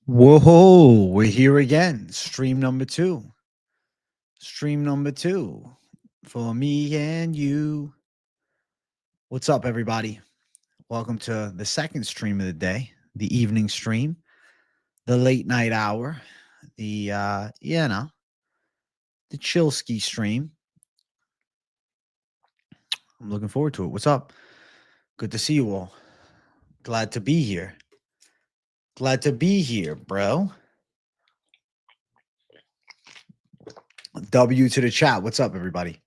Whoa, we're here again. Stream number two. Stream number two for me and you. What's up, everybody? Welcome to the second stream of the day, the evening stream, the late night hour, the the Chillski stream. I'm looking forward to it. What's up? Good to see you all. Glad to be here. Glad to be here, bro. W to the chat. What's up, everybody?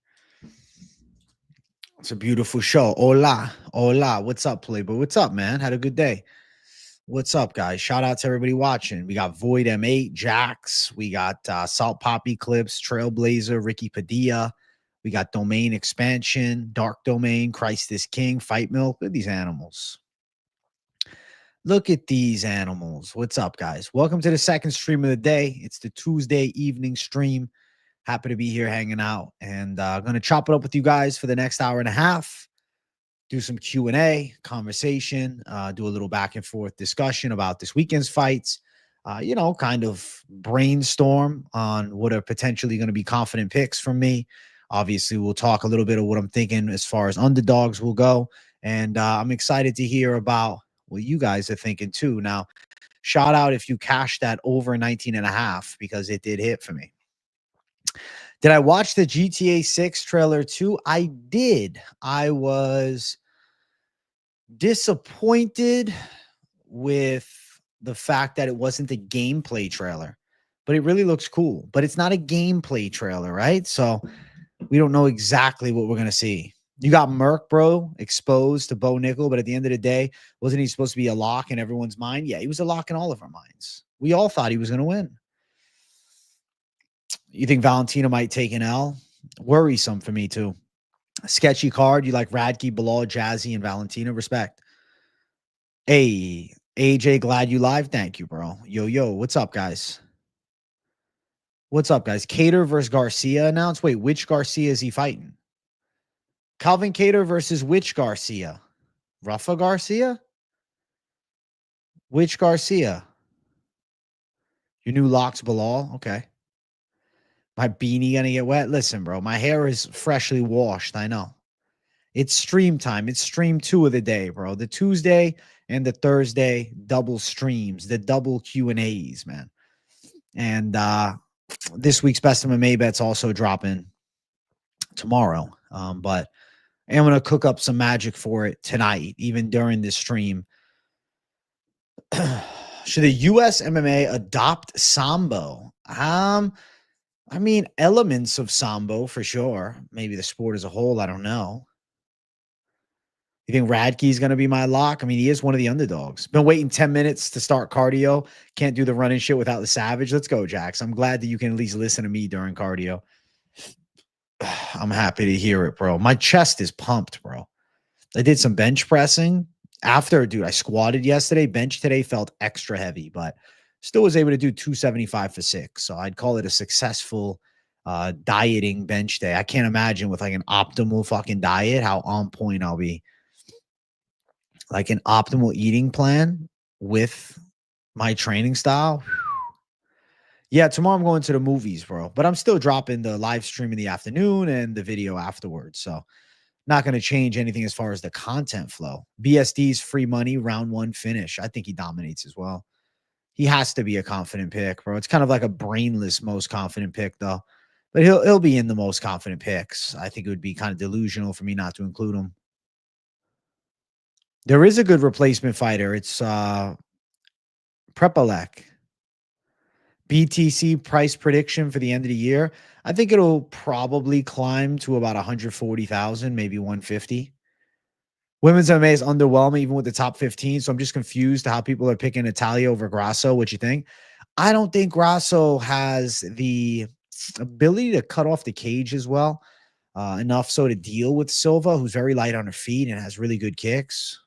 It's a beautiful show. Hola. Hola. What's up, Playboy? What's up, man? Had a good day. What's up, guys? Shout out to everybody watching. We got Void M8, Jax. We got Salt Poppy Clips, Trailblazer, Ricky Padilla. We got Domain Expansion, Dark Domain, Christ is King, Fight Milk. Look at these animals. Look at these animals. What's up, guys? Welcome to the second stream of the day. It's the Tuesday evening stream. Happy to be here hanging out, and going to chop it up with you guys for the next hour and a half. Do some Q&A, conversation, do a little back and forth discussion about this weekend's fights, kind of brainstorm on what are potentially going to be confident picks from me. Obviously, we'll talk a little bit of what I'm thinking as far as underdogs will go, and I'm excited to hear about what you guys are thinking too. Now, shout out if you cashed that over 19.5 because it did hit for me. Did I watch the GTA 6 trailer too? I did. I was disappointed with the fact that it wasn't a gameplay trailer, but it really looks cool. But it's not a gameplay trailer, right? So we don't know exactly what we're going to see. You got Merc, bro, exposed to Bo Nickal, but at the end of the day, wasn't he supposed to be a lock in everyone's mind? Yeah, he was a lock in all of our minds. We all thought he was going to win. You think Valentina might take an L? Worrisome for me, too. Sketchy card. You like Radtke, Belal, Jazzy, and Valentina? Respect. Hey, AJ, glad you live. Thank you, bro. Yo, what's up, guys? What's up, guys? Cater versus Garcia announced. Wait, which Garcia is he fighting? Calvin Cater versus which Garcia? Rafa Garcia? Which Garcia? Your new locks, Belal? Okay. My beanie gonna get wet? Listen, bro, my hair is freshly washed. I know. It's stream time. It's stream 2 of the day, bro. The Tuesday and the Thursday double streams, the double Q&As, man. And this week's Best of MMA bet's also dropping tomorrow. But I'm going to cook up some magic for it tonight, even during this stream. Should the U.S. MMA adopt Sambo? I mean, elements of Sambo for sure. Maybe the sport as a whole, I don't know. You think Radtke's going to be my lock? I mean, he is one of the underdogs. Been waiting 10 minutes to start cardio. Can't do the running shit without the Savage. Let's go, Jax. I'm glad that you can at least listen to me during cardio. I'm happy to hear it, bro. My chest is pumped, bro. I did some bench pressing. After, dude, I squatted yesterday. Bench today felt extra heavy, but still was able to do 275 for 6. So I'd call it a successful dieting bench day. I can't imagine with like an optimal fucking diet how on point I'll be. Like an optimal eating plan with my training style. Yeah, tomorrow I'm going to the movies, bro. But I'm still dropping the live stream in the afternoon and the video afterwards. So not going to change anything as far as the content flow. BSD's free money, round 1 finish. I think he dominates as well. He has to be a confident pick, bro. It's kind of like a brainless most confident pick, though. But he'll be in the most confident picks. I think it would be kind of delusional for me not to include him. There is a good replacement fighter. It's Prepalek. BTC price prediction for the end of the year. I think it'll probably climb to about 140,000, maybe 150. Women's MMA is underwhelming even with the top 15. So I'm just confused how people are picking Natália over Grasso. What you think? I don't think Grasso has the ability to cut off the cage as well. Enough so to deal with Silva, who's very light on her feet and has really good kicks.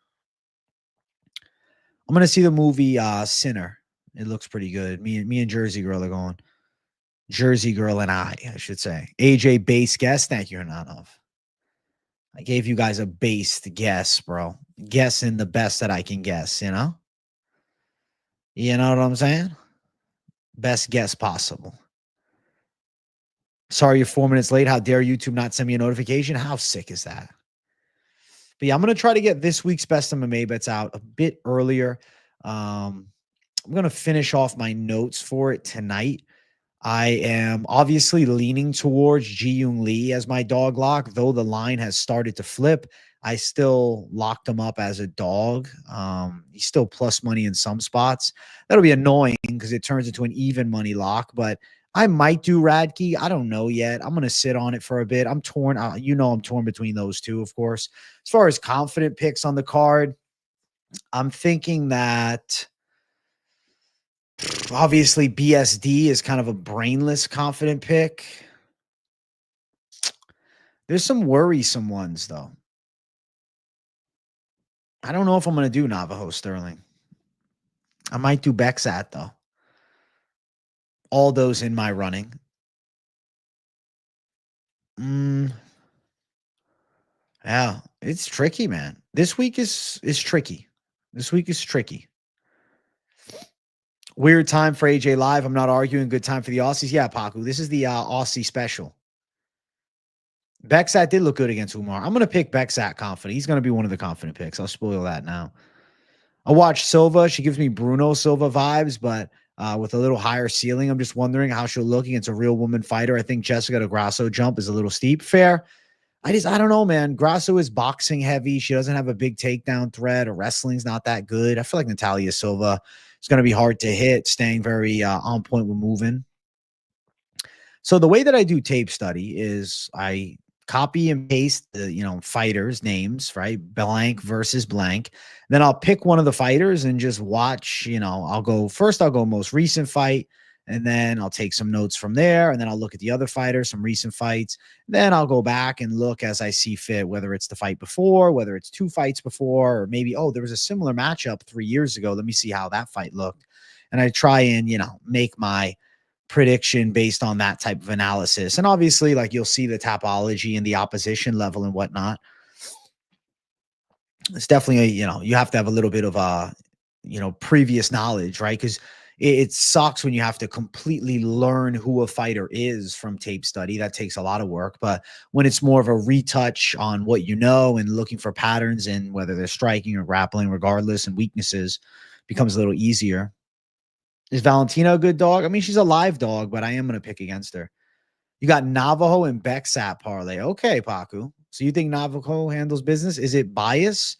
I'm going to see the movie Sinner. It looks pretty good. Me and Jersey Girl are going. Jersey Girl and I should say. AJ base guess. Thank you, Hernanov. I gave you guys a based guess, bro. Guessing the best that I can guess, you know? You know what I'm saying? Best guess possible. Sorry you're 4 minutes late. How dare YouTube not send me a notification? How sick is that? But yeah, I'm going to try to get this week's best MMA bets out a bit earlier. I'm going to finish off my notes for it tonight. I am obviously leaning towards Ji-Yoon Lee as my dog lock, though the line has started to flip. I still locked him up as a dog. He's still plus money in some spots. That'll be annoying because it turns into an even money lock, but I might do Radtke. I don't know yet. I'm going to sit on it for a bit. I'm torn. I'm torn between those two, of course. As far as confident picks on the card, I'm thinking that obviously BSD is kind of a brainless confident pick. There's some worrisome ones, though. I don't know if I'm going to do Navajo Stirling. I might do Bexat, though. Aldo's in my running. Yeah, it's tricky, man. This week is tricky. This week is tricky. Weird time for AJ Live. I'm not arguing. Good time for the Aussies. Yeah, Paku. This is the Aussie special. Bexat did look good against Umar. I'm going to pick Bexat confident. He's going to be one of the confident picks. I'll spoil that now. I watched Silva. She gives me Bruno Silva vibes, but with a little higher ceiling. I'm just wondering how she'll look against a real woman fighter. I think Jessica Grasso jump is a little steep. Fair. I don't know, man. Grasso is boxing heavy. She doesn't have a big takedown threat. Her wrestling's not that good. I feel like Natália Silva is going to be hard to hit, staying very on point with moving. So the way that I do tape study is I copy and paste the, fighters' names, right? Blank versus blank. Then I'll pick one of the fighters and just watch, I'll go most recent fight. And then I'll take some notes from there. And then I'll look at the other fighters, some recent fights. Then I'll go back and look as I see fit, whether it's the fight before, whether it's two fights before, or maybe, there was a similar matchup 3 years ago. Let me see how that fight looked. And I try and, make my prediction based on that type of analysis. And obviously, like, you'll see the topology and the opposition level and whatnot. It's definitely, you have to have a little bit of previous knowledge, right? Because it sucks when you have to completely learn who a fighter is from tape study. That takes a lot of work. But when it's more of a retouch on what you know and looking for patterns and whether they're striking or grappling, regardless, and weaknesses, becomes a little easier. Is Valentina a good dog? I mean, she's a live dog, but I am going to pick against her. You got Navajo and Bexat parlay. Okay, Paku. So you think Navajo handles business? Is it bias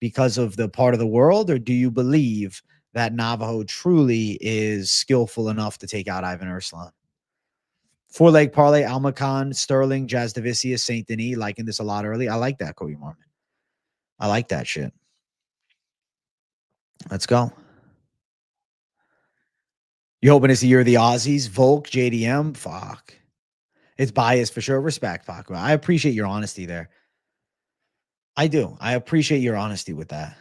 because of the part of the world, or do you believe that Navajo truly is skillful enough to take out Ivan Erslan? 4-leg parlay, Almakhan, Stirling, Jasudavicius, St. Denis. Liking this a lot early. I like that, Cody Marmon. I like that shit. Let's go. You hoping it's the year of the Aussies? Volk, JDM? Fuck. It's biased for sure. Respect, Paku. I appreciate your honesty there. I do. I appreciate your honesty with that.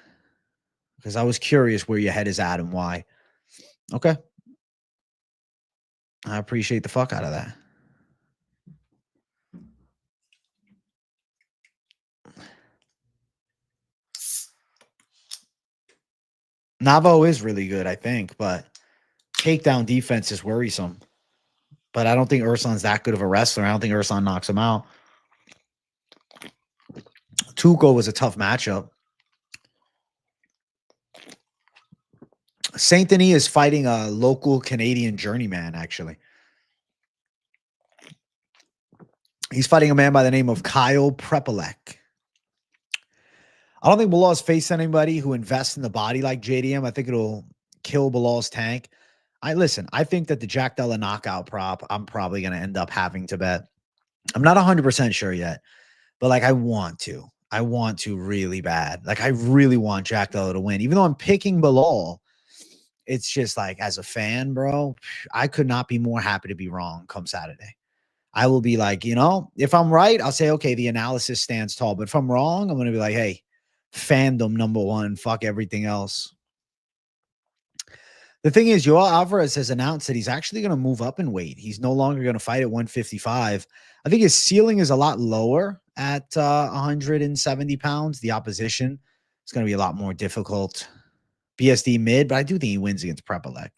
Because I was curious where your head is at and why. Okay. I appreciate the fuck out of that. Navo is really good, I think, but takedown defense is worrisome. But I don't think Erslan's that good of a wrestler. I don't think Erslan knocks him out. Tuco was a tough matchup. Saint Denis is fighting a local Canadian journeyman, actually. He's fighting a man by the name of Kyle Prepelec. I don't think Belal's faced anybody who invests in the body like JDM. I think it'll kill Belal's tank. I think that the Jack Della knockout prop, I'm probably going to end up having to bet. I'm not 100% sure yet, but I want to. I want to really bad. I really want Jack Della to win. Even though I'm picking Belal, it's just as a fan, bro, I could not be more happy to be wrong come Saturday. I will be if I'm right, I'll say, okay, the analysis stands tall. But if I'm wrong, I'm going to be like, hey, fandom number one, fuck everything else. The thing is, Yoel Alvarez has announced that he's actually going to move up in weight. He's no longer going to fight at 155. I think his ceiling is a lot lower at 170 pounds. The opposition is going to be a lot more difficult. BSD mid, but I do think he wins against Prepelec.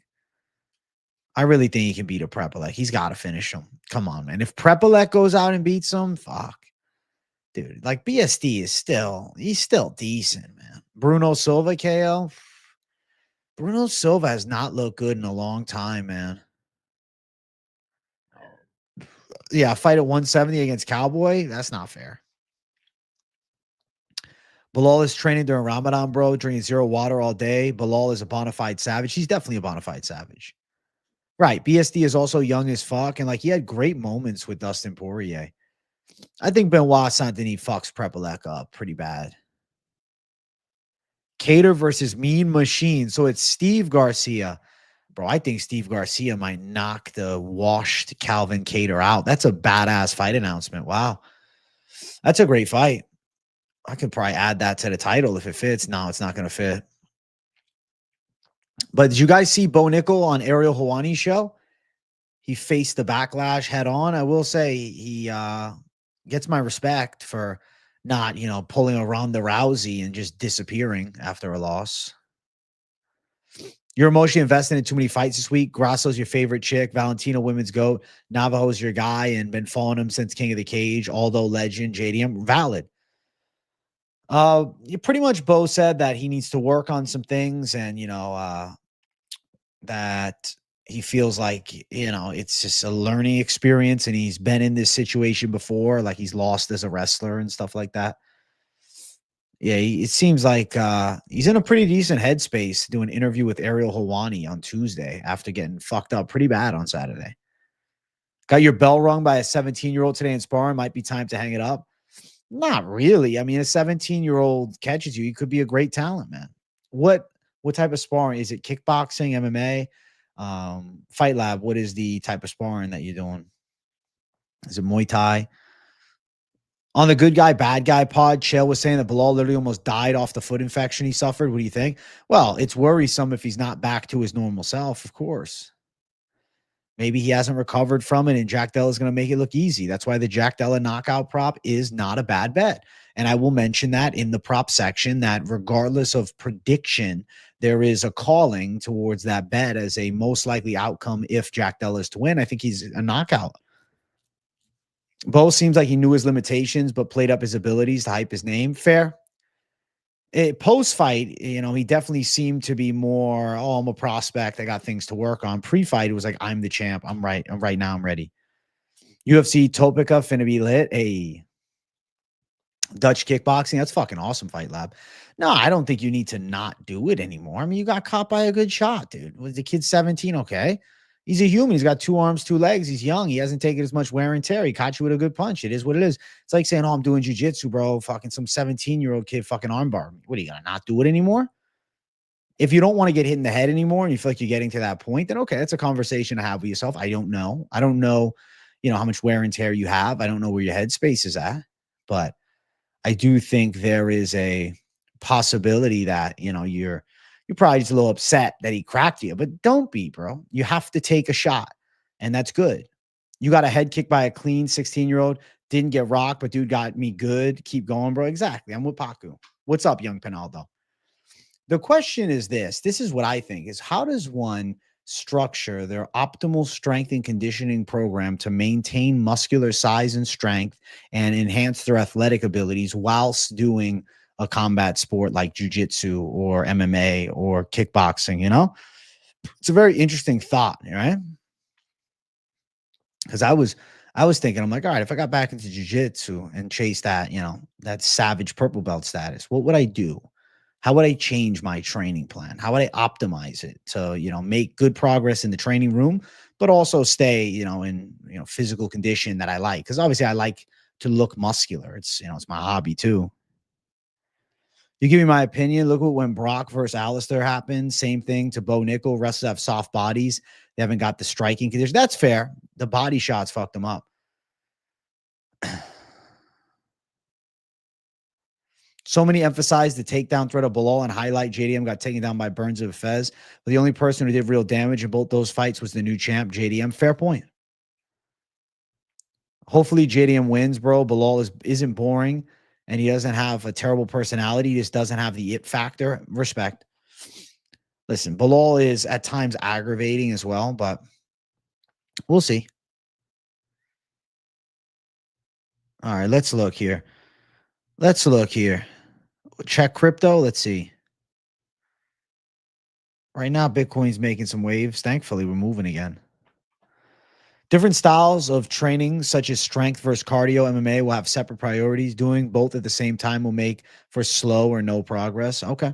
I really think he can beat a Prepolek. He's got to finish him. Come on, man. If Prepolek goes out and beats him, fuck. Dude, like BSD is he's still decent, man. Bruno Silva KO. Bruno Silva has not looked good in a long time, man. Yeah, fight at 170 against Cowboy. That's not fair. Belal is training during Ramadan, bro, drinking 0 water all day. Belal is a bona fide savage. He's definitely a bona fide savage. Right. BSD is also young as fuck. And like he had great moments with Dustin Poirier. I think Benoit Saint-Denis fucks Prepolek up pretty bad. Cater versus Mean Machine. So it's Steve Garcia. Bro, I think Steve Garcia might knock the washed Calvin Cater out. That's a badass fight announcement. Wow. That's a great fight. I could probably add that to the title if it fits. No, it's not going to fit. But did you guys see Bo Nickal on Ariel Helwani's show? He faced the Backlash head on. I will say he gets my respect for not, pulling a Ronda Rousey and just disappearing after a loss. You're emotionally invested in too many fights this week. Grasso's your favorite chick. Valentina, women's GOAT. Navajo's your guy and been following him since King of the Cage. Aldo, legend. JDM, valid. Pretty much Bo said that he needs to work on some things and, that he feels like, it's just a learning experience and he's been in this situation before, like he's lost as a wrestler and stuff like that. Yeah, it seems like he's in a pretty decent headspace to do an interview with Ariel Helwani on Tuesday after getting fucked up pretty bad on Saturday. Got your bell rung by a 17-year-old today in sparring. Might be time to hang it up. Not really. I mean, a 17-year-old catches you. He could be a great talent, man. What type of sparring? Is it kickboxing, MMA? Fight Lab, what is the type of sparring that you're doing? Is it Muay Thai? On the Good Guy, Bad Guy pod, Chael was saying that Belal literally almost died off the foot infection he suffered. What do you think? Well, it's worrisome if he's not back to his normal self, of course. Maybe he hasn't recovered from it, and Jack Della is going to make it look easy. That's why the Jack Della knockout prop is not a bad bet. And I will mention that in the prop section that regardless of prediction, there is a calling towards that bet as a most likely outcome if Jack Della is to win. I think he's a knockout. Bo seems like he knew his limitations, but played up his abilities to hype his name. Fair. Post-fight, he definitely seemed to be more, I'm a prospect. I got things to work on. Pre-fight, it was like, I'm the champ. I'm right now. I'm ready. UFC Topica finna be lit. A Dutch kickboxing. That's fucking awesome, Fight Lab. No, I don't think you need to not do it anymore. I mean, you got caught by a good shot, dude. Was the kid 17? Okay. He's a human. He's got 2 arms, 2 legs. He's young. He hasn't taken as much wear and tear. He caught you with a good punch. It is what it is. It's like saying, I'm doing jiu-jitsu, bro. Fucking some 17-year-old kid fucking armbar. What, are you going to not do it anymore? If you don't want to get hit in the head anymore and you feel like you're getting to that point, then okay, that's a conversation to have with yourself. I don't know. I don't know, how much wear and tear you have. I don't know where your headspace is at. But I do think there is a possibility that, you're probably just a little upset that he cracked you, but don't be, bro. You have to take a shot, and that's good. You got a head kick by a clean 16-year-old, didn't get rocked, but dude got me good. Keep going, bro. Exactly. I'm with Paku. What's up, young Pinaldo? The question is this. This is what I think is, how does one structure their optimal strength and conditioning program to maintain muscular size and strength and enhance their athletic abilities whilst doing a combat sport like jiu-jitsu or MMA or kickboxing, It's a very interesting thought, right? Because I was thinking, I'm like, all right, if I got back into jiu-jitsu and chased that, that savage purple belt status, what would I do? How would I change my training plan? How would I optimize it to, make good progress in the training room, but also stay, in, physical condition that I like? Because obviously I like to look muscular. It's, it's my hobby too. You give me my opinion. Look what when Brock versus Alistair happened. Same thing to Bo Nickal. Wrestlers have soft bodies. They haven't got the striking condition. That's fair. The body shots fucked them up. So many emphasize the takedown threat of Belal and highlight JDM got taken down by Burns of Fez. But the only person who did real damage in both those fights was the new champ, JDM. Fair point. Hopefully JDM wins, bro. Belal isn't boring, and he doesn't have a terrible personality. He just doesn't have the it factor. Respect. Listen, Belal is at times aggravating as well, but We'll see. All right, let's look here. Let's look here. Check crypto. Let's see. Right now, Bitcoin's making some waves. Thankfully, we're moving again. Different styles of training, such as strength versus cardio, MMA, will have separate priorities. Doing both at the same time will make for slow or no progress. Okay.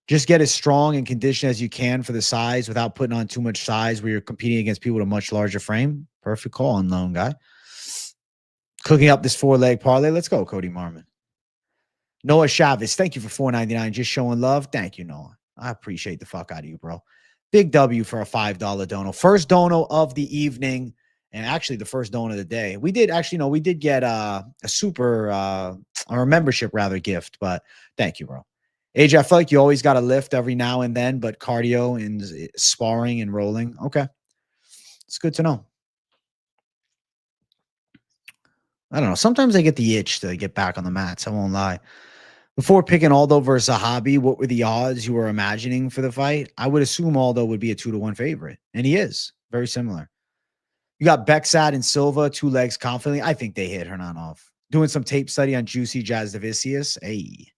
Just get as strong and conditioned as you can for the size without putting on too much size where you're competing against people with a much larger frame. Perfect call, unknown guy. Cooking up this 4-leg parlay. Let's go, Cody Marmon. Noah Chavez, thank you for $4.99. Just showing love. Thank you, Noah. I appreciate the fuck out of you, bro. Big W for a $5 dono. First dono of the evening, and actually the first dono of the day. We did actually, no, we did get a super, or a membership rather gift, but thank you, bro. AJ, I feel like you always got to lift every now and then, but cardio and sparring and rolling. Okay. It's good to know. I don't know. Sometimes I get the itch to get back on the mats. I won't lie. Before picking Aldo versus Zahabi, what were the odds you were imagining for the fight? I would assume Aldo would be a 2-1 favorite, and he is. Very similar. You got Beksat and Silva, 2 legs confidently. I think they hit Hernanov. Doing some tape study on Juicy Jasudavicius. Hey.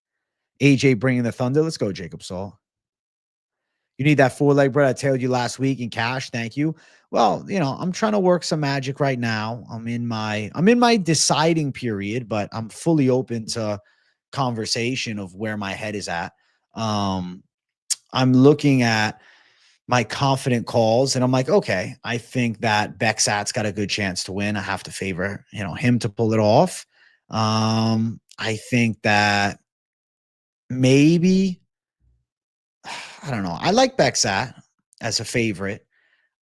AJ bringing the thunder. Let's go, Jacob Saul. You need that 4-leg bread I told you last week in cash. Thank you. Well, you know, I'm trying to work some magic right now. I'm in my deciding period, but I'm fully open to conversation of where my head is at. I'm looking at my confident calls and I'm like, okay, I think that Beksat's got a good chance to win. I have to favor, you know, him to pull it off. I think that maybe, I don't know. I like Beksat as a favorite.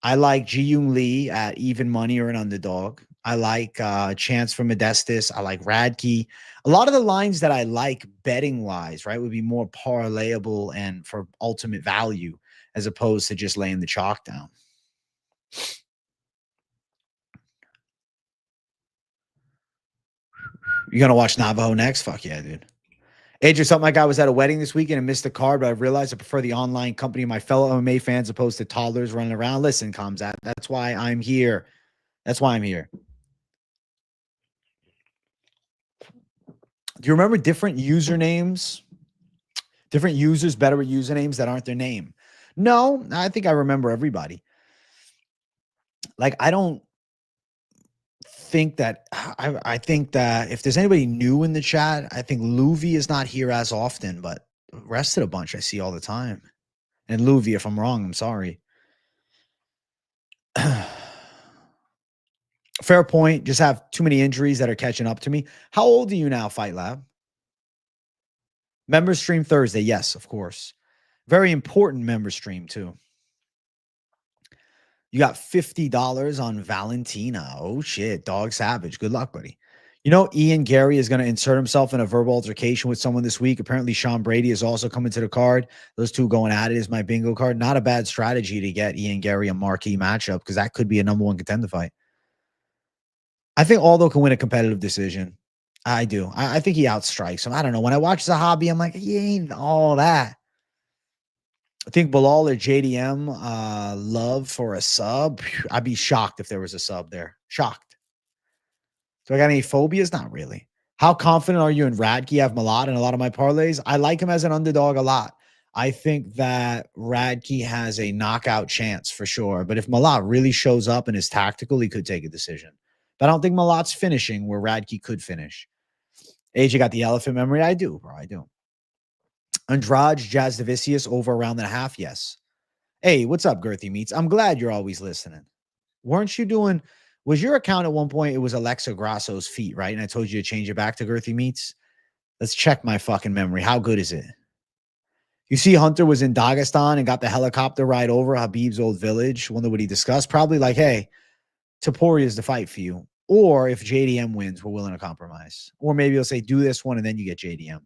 I like Ji-Yoon Lee at even money or an underdog. I like Chance for Modestus. I like Radtke. A lot of the lines that I like betting wise, right, would be more parlayable and for ultimate value as opposed to just laying the chalk down. You gonna watch Navajo next? Fuck yeah, dude. Adrian, something like I was at a wedding this weekend and missed the card, but I realized I prefer the online company of my fellow MMA fans opposed to toddlers running around. Listen, Khamzat, that's why I'm here. That's why I'm here. Do you remember different usernames? Different users better with usernames that aren't their name? No, I think I remember everybody. Like, I don't think that I think that if there's anybody new in the chat, I think Luvi is not here as often, but the rest of the bunch I see all the time. And Luvi, if I'm wrong, I'm sorry. Fair point. Just have too many injuries that are catching up to me. How old are you now, Fight Lab? Member stream Thursday. Yes, of course. Very important member stream too. You got $50 on Valentina. Oh, shit. Dog Savage. Good luck, buddy. You know, Ian Gary is going to insert himself in a verbal altercation with someone this week. Apparently, Sean Brady is also coming to the card. Those two going at it is my bingo card. Not a bad strategy to get Ian Gary a marquee matchup because that could be a #1 contender fight. I think Aldo can win a competitive decision. I do. I think he outstrikes him. I don't know. When I watch Zahabi, I'm like, he ain't all that. I think Belal or JDM love for a sub. I'd be shocked if there was a sub there. Shocked. Do I got any phobias? Not really. How confident are you in Radtke? I have Malott in a lot of my parlays. I like him as an underdog a lot. I think that Radtke has a knockout chance for sure. But if Malott really shows up and is tactical, he could take a decision. But I don't think Malott's finishing where Radtke could finish. AJ got the elephant memory. I do, bro. I do. Andrade, Jasudavicius over around and a half. Yes. Hey, what's up, Girthy Meats? I'm glad you're always listening. Weren't you doing, was your account at one point, it was Alexa Grasso's feet, right? And I told you to change it back to Girthy Meats. Let's check my fucking memory. How good is it? You see, Hunter was in Dagestan and got the helicopter ride over Habib's old village. Wonder what he discussed. Probably like, hey, Topuria is the fight for you. Or if JDM wins, we're willing to compromise. Or maybe he'll say, do this one and then you get JDM.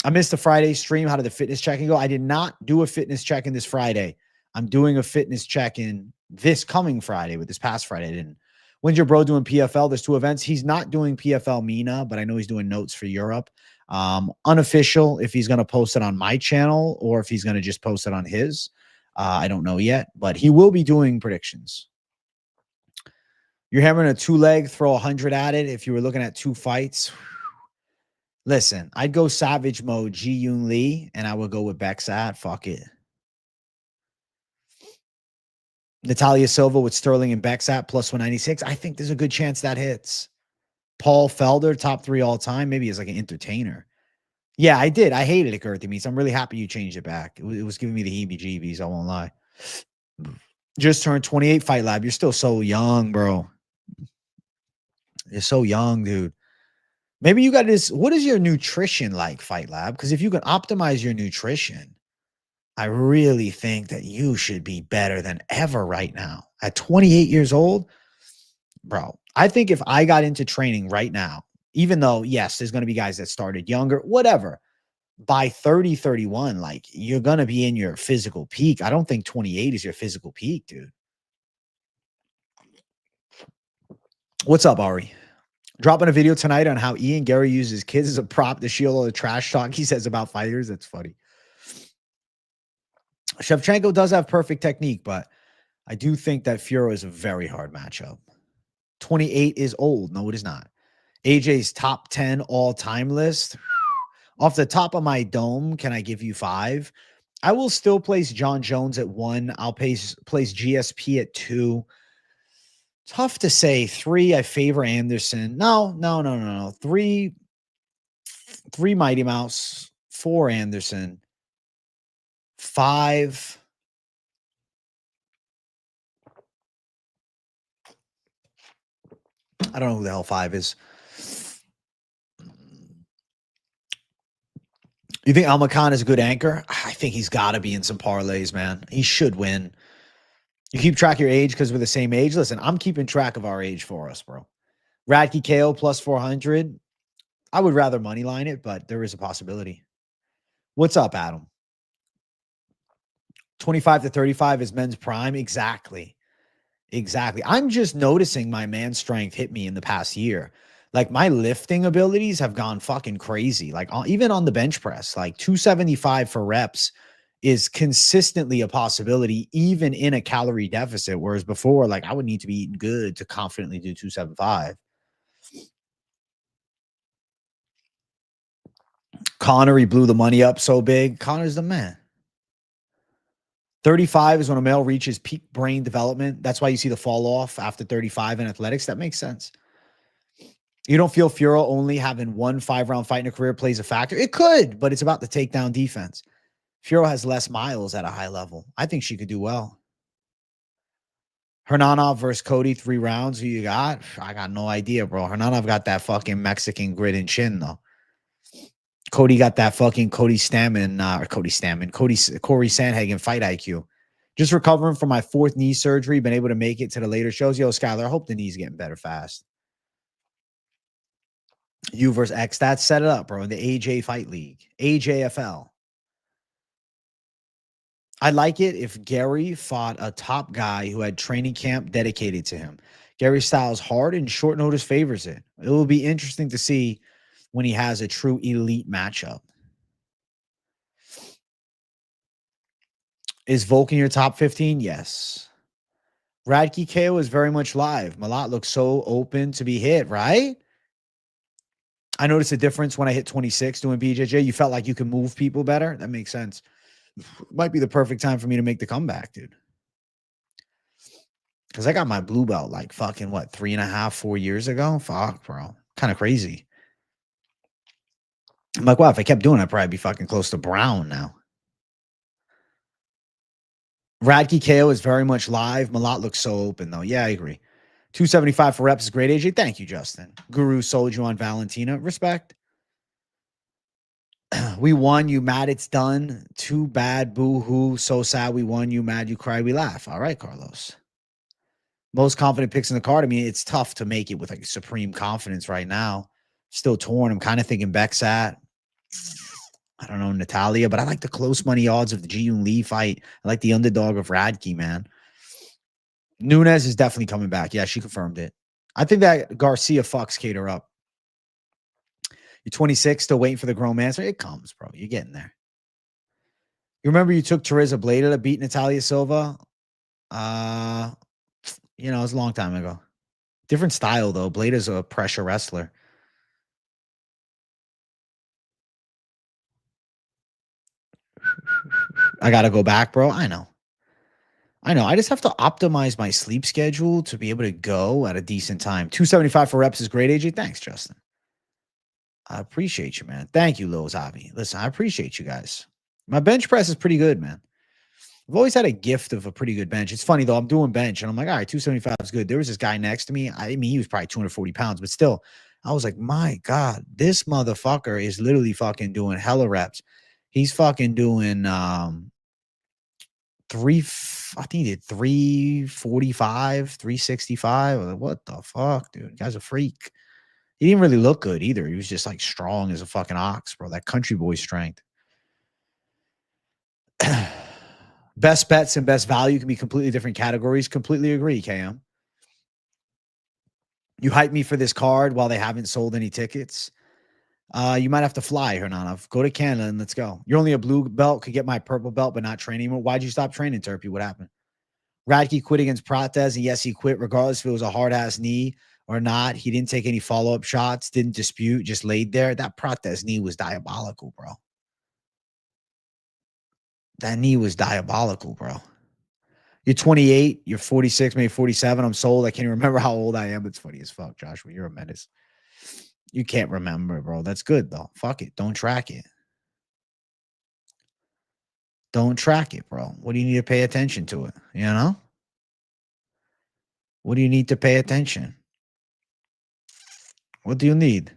I missed the Friday stream. How did the fitness check-in go? I did not do a fitness check-in this Friday. I'm doing a fitness check-in this coming Friday, but this past Friday I didn't. When's your bro doing PFL? There's 2 events. He's not doing PFL MENA, but I know he's doing notes for Europe. Unofficial if he's going to post it on my channel or if he's going to just post it on his. I don't know yet, but he will be doing predictions. You're hammering a 2-leg, throw 100 at it. If you were looking at 2 fights, listen, I'd go savage mode, Ji-Yoon Lee, and I would go with Beksat. Fuck it. Natália Silva with Sterling and Beksat plus 196. I think there's a good chance that hits. Paul Felder, top 3 all time, maybe as like an entertainer. Yeah, I did. I hated it, Girthy Meats. I'm really happy you changed it back. It was giving me the heebie-jeebies, I won't lie. Just turned 28, Fight Lab. You're still so young, bro. You're so young, dude. Maybe you got this. What is your nutrition like, Fight Lab? Because if you can optimize your nutrition, I really think that you should be better than ever right now. At 28 years old, bro, I think if I got into training right now, even though, yes, there's going to be guys that started younger, whatever, by 30, 31, like you're going to be in your physical peak. I don't think 28 is your physical peak, dude. What's up, Ari? Dropping a video tonight on how Ian Gary uses kids as a prop to shield all the trash talk he says about fighters. That's funny. Shevchenko does have perfect technique, but I do think that Fiorot is a very hard matchup. 28 is old. No, it is not. AJ's top 10 all-time list. Off the top of my dome, can I give you 5? I will still place John Jones at 1. I'll place GSP at 2. Tough to say. 3, I favor Anderson. No. 3 Mighty Mouse. 4 Anderson. 5. I don't know who the hell 5 is. You think Almakhan is a good anchor? I think he's got to be in some parlays, man. He should win. You keep track of your age because we're the same age? Listen, I'm keeping track of our age for us, bro. Radtke KO plus 400. I would rather money line it, but there is a possibility. What's up, Adam? 25 to 35 is men's prime. Exactly. I'm just noticing my man strength hit me in the past year. Like my lifting abilities have gone fucking crazy. Like even on the bench press, like 275 for reps is consistently a possibility, even in a calorie deficit. Whereas before, like I would need to be eating good to confidently do 275. Connery blew the money up so big. Connor's the man. 35 is when a male reaches peak brain development. That's why you see the fall off after 35 in athletics. That makes sense. You don't feel Fiorot only having 1 5-round fight in a career plays a factor? It could, but it's about the takedown defense. Fiorot has less miles at a high level. I think she could do well. Hernanov versus Cody, 3 rounds. Who you got? I got no idea, bro. Hernanov got that fucking Mexican grit and chin, though. Cody got that fucking Corey Sandhagen fight IQ. Just recovering from my 4th knee surgery. Been able to make it to the later shows. Yo, Skyler, I hope the knee's getting better fast. You versus X. That's set it up, bro, in the AJ Fight League. AJFL. I'd like it if Gary fought a top guy who had training camp dedicated to him. Gary's style is hard and short notice favors it. It will be interesting to see when he has a true elite matchup. Is Volk in your top 15? Yes. Radtke KO is very much live. Malott looks so open to be hit, right? I noticed a difference when I hit 26 doing BJJ. You felt like you can move people better. That makes sense. Might be the perfect time for me to make the comeback, dude. Because I got my blue belt like fucking, what, 3.5, 4 years ago? Fuck, bro. Kind of crazy. I'm like, wow, if I kept doing it, I'd probably be fucking close to brown now. Radtke KO is very much live. Malott looks so open, though. Yeah, I agree. 275 for reps is great, AJ. Thank you, Justin. Guru sold you on Valentina. Respect. We won. You mad it's done. Too bad. Boo-hoo. So sad we won. You mad. You cry. We laugh. All right, Carlos. Most confident picks in the card. I mean, it's tough to make it with like supreme confidence right now. Still torn. I'm kind of thinking Beksat. I don't know, Natália, but I like the close money odds of the Ji-Yoon Lee fight. I like the underdog of Radtke, man. Nunes is definitely coming back. Yeah, she confirmed it. I think that Garcia fucks Cater up. You're 26, still waiting for the grown man. So it comes, bro. You're getting there. You remember you took Teresa Bleda to beat Natália Silva? You know, it was a long time ago. Different style, though. Bleda's a pressure wrestler. I got to go back, bro. I know. I just have to optimize my sleep schedule to be able to go at a decent time. 275 for reps is great, AJ. Thanks, Justin. I appreciate you, man. Thank you, Lil Zahabi. Listen, I appreciate you guys. My bench press is pretty good, man. I've always had a gift of a pretty good bench. It's funny, though. I'm doing bench, and I'm like, all right, 275 is good. There was this guy next to me. I mean, he was probably 240 pounds, but still, I was like, my God, this motherfucker is literally fucking doing hella reps. He's fucking doing I think he did 345, 365. I was like, what the fuck, dude? The guy's a freak. He didn't really look good either. He was just like strong as a fucking ox, bro. That country boy strength. Best bets and best value can be completely different categories. Completely agree, KM. You hype me for this card while they haven't sold any tickets. You might have to fly, Hernanov. Go to Canada and let's go. You're only a blue belt, could get my purple belt, but not train anymore. Why'd you stop training, Turpy? What happened? Radtke quit against Prates, and yes, he quit regardless if it was a hard-ass knee or not. He didn't take any follow-up shots, didn't dispute, just laid there. That Prates knee was diabolical, bro. That knee was diabolical, bro. You're 28, you're 46, maybe 47. I'm sold. I can't even remember how old I am. It's funny as fuck, Joshua. You're a menace. You can't remember, bro. That's good, though. Fuck it. Don't track it. Don't track it, bro. What do you need to pay attention to it? You know? What do you need to pay attention? What do you need?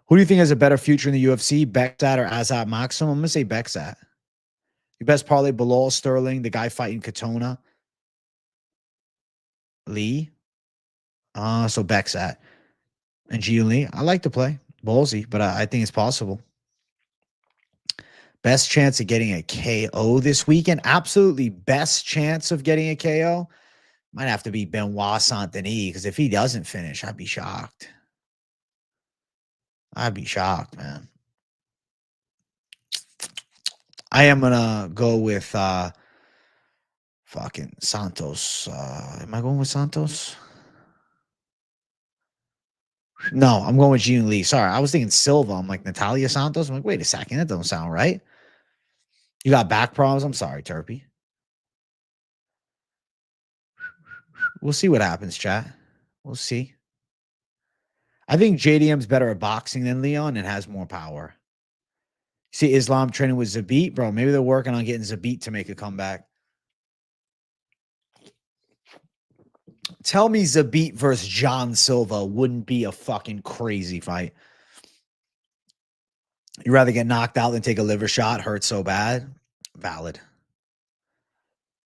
Who do you think has a better future in the UFC? Beksat or Azat Maxim? I'm going to say Beksat. Your best parlay, Belal, Stirling, the guy fighting Katona. Lee. So Beksat. And G Lee. I like to play. Ballsy, but I think it's possible. Best chance of getting a KO this weekend? Absolutely best chance of getting a KO? Might have to be Benoit Saint-Denis, because if he doesn't finish, I'd be shocked. I'd be shocked, man. I am going to go with fucking Santos. Am I going with Santos? No, I'm going with Jean Lee. Sorry, I was thinking Silva. I'm like, Natália Santos? I'm like, wait a second. That doesn't sound right. You got back problems? I'm sorry, Turpy. We'll see what happens, chat. We'll see. I think JDM's better at boxing than Leon and has more power. See Islam training with Zabit? Bro, maybe they're working on getting Zabit to make a comeback. Tell me Zabit versus John Silva wouldn't be a fucking crazy fight. You'd rather get knocked out than take a liver shot? Hurt so bad? Valid.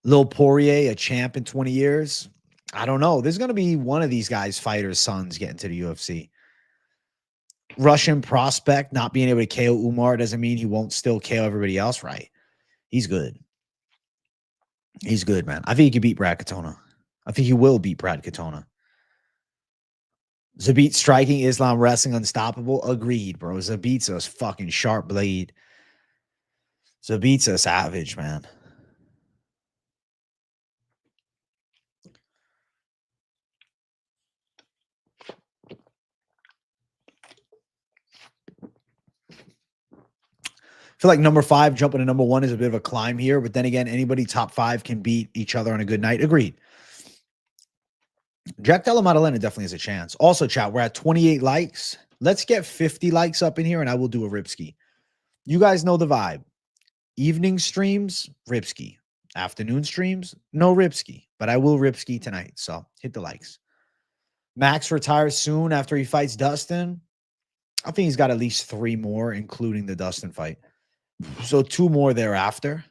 Lil Poirier, a champ in 20 years? I don't know. There's going to be one of these guys' fighters' sons getting to the UFC. Russian prospect not being able to KO Umar doesn't mean he won't still KO everybody else, right? He's good. He's good, man. I think he can beat Brad Katona. I think he will beat Brad Katona. Zabit striking, Islam wrestling, unstoppable. Agreed, bro. Zabit's a fucking sharp blade. Zabit's a savage, man. I feel like number 5 jumping to number 1 is a bit of a climb here, but then again, anybody top 5 can beat each other on a good night. Agreed. Jack Della Maddalena definitely has a chance. Also, chat, we're at 28 likes. Let's get 50 likes up in here, and I will do a Ripski. You guys know the vibe. Evening streams, Ripski. Afternoon streams, no Ripski. But I will Ripski tonight, so hit the likes. Max retires soon after he fights Dustin. I think he's got at least 3 more, including the Dustin fight. So 2 more thereafter.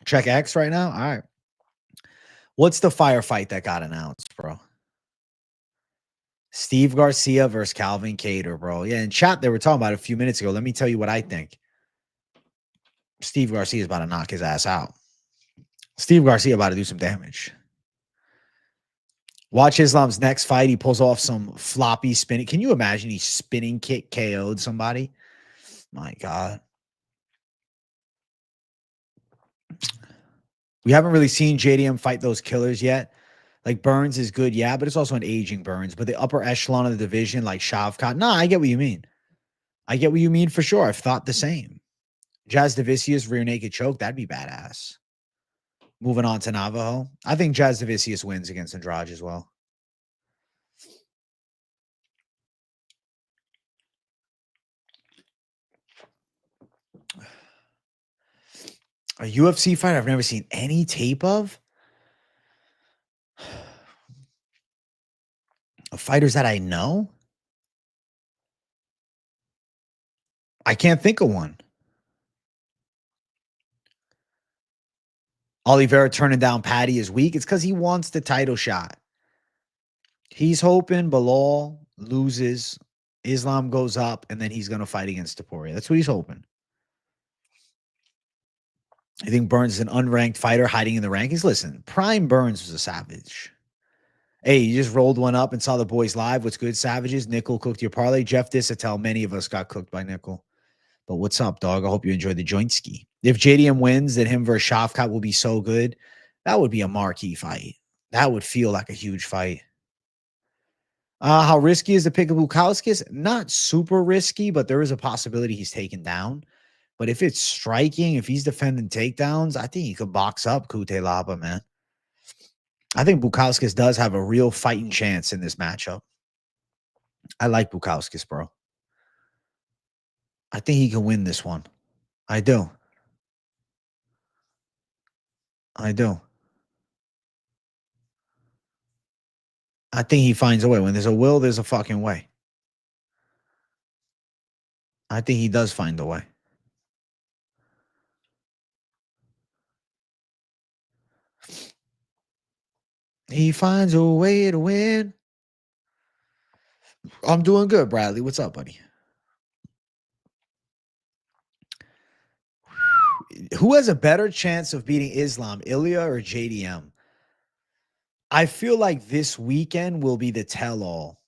Check X right now. All right. What's the firefight that got announced, bro? Steve Garcia versus Calvin Kattar, bro. Yeah, in chat, they were talking about it a few minutes ago. Let me tell you what I think. Steve Garcia is about to knock his ass out. Steve Garcia about to do some damage. Watch Islam's next fight. He pulls off some floppy spinning. Can you imagine he spinning kick KO'd somebody? My God. We haven't really seen JDM fight those killers yet. Like Burns is good, yeah, but it's also an aging Burns. But the upper echelon of the division, like Shavkat, nah, I get what you mean. I get what you mean for sure. I've thought the same. Jasudavicius rear naked choke, that'd be badass. Moving on to Navajo. I think Jasudavicius wins against Andrade as well. A UFC fight I've never seen any tape of? Fighters that I know? I can't think of one. Oliveira turning down Patty is weak. It's because he wants the title shot. He's hoping Belal loses, Islam goes up, and then he's going to fight against Topuria. That's what he's hoping. I think Burns is an unranked fighter hiding in the rankings. Listen, Prime Burns was a savage. Hey, you just rolled one up and saw the boys live. What's good, savages? Nickal cooked your parlay. Jeff Dissatel, many of us got cooked by Nickal. But what's up, dog? I hope you enjoyed the joint ski. If JDM wins, then him versus Shavkat will be so good. That would be a marquee fight. That would feel like a huge fight. How risky is the pick of Bukauskas? Not super risky, but there is a possibility he's taken down. But if it's striking, if he's defending takedowns, I think he could box up Cutelaba, man. I think Bukauskas does have a real fighting chance in this matchup. I like Bukauskas, bro. I think he can win this one. I do. I do. I think he finds a way. When there's a will, there's a fucking way. I think he does find a way. He finds a way to win. I'm doing good, Bradley. What's up, buddy? Who has a better chance of beating Islam, Ilya or JDM? I feel like this weekend will be the tell-all.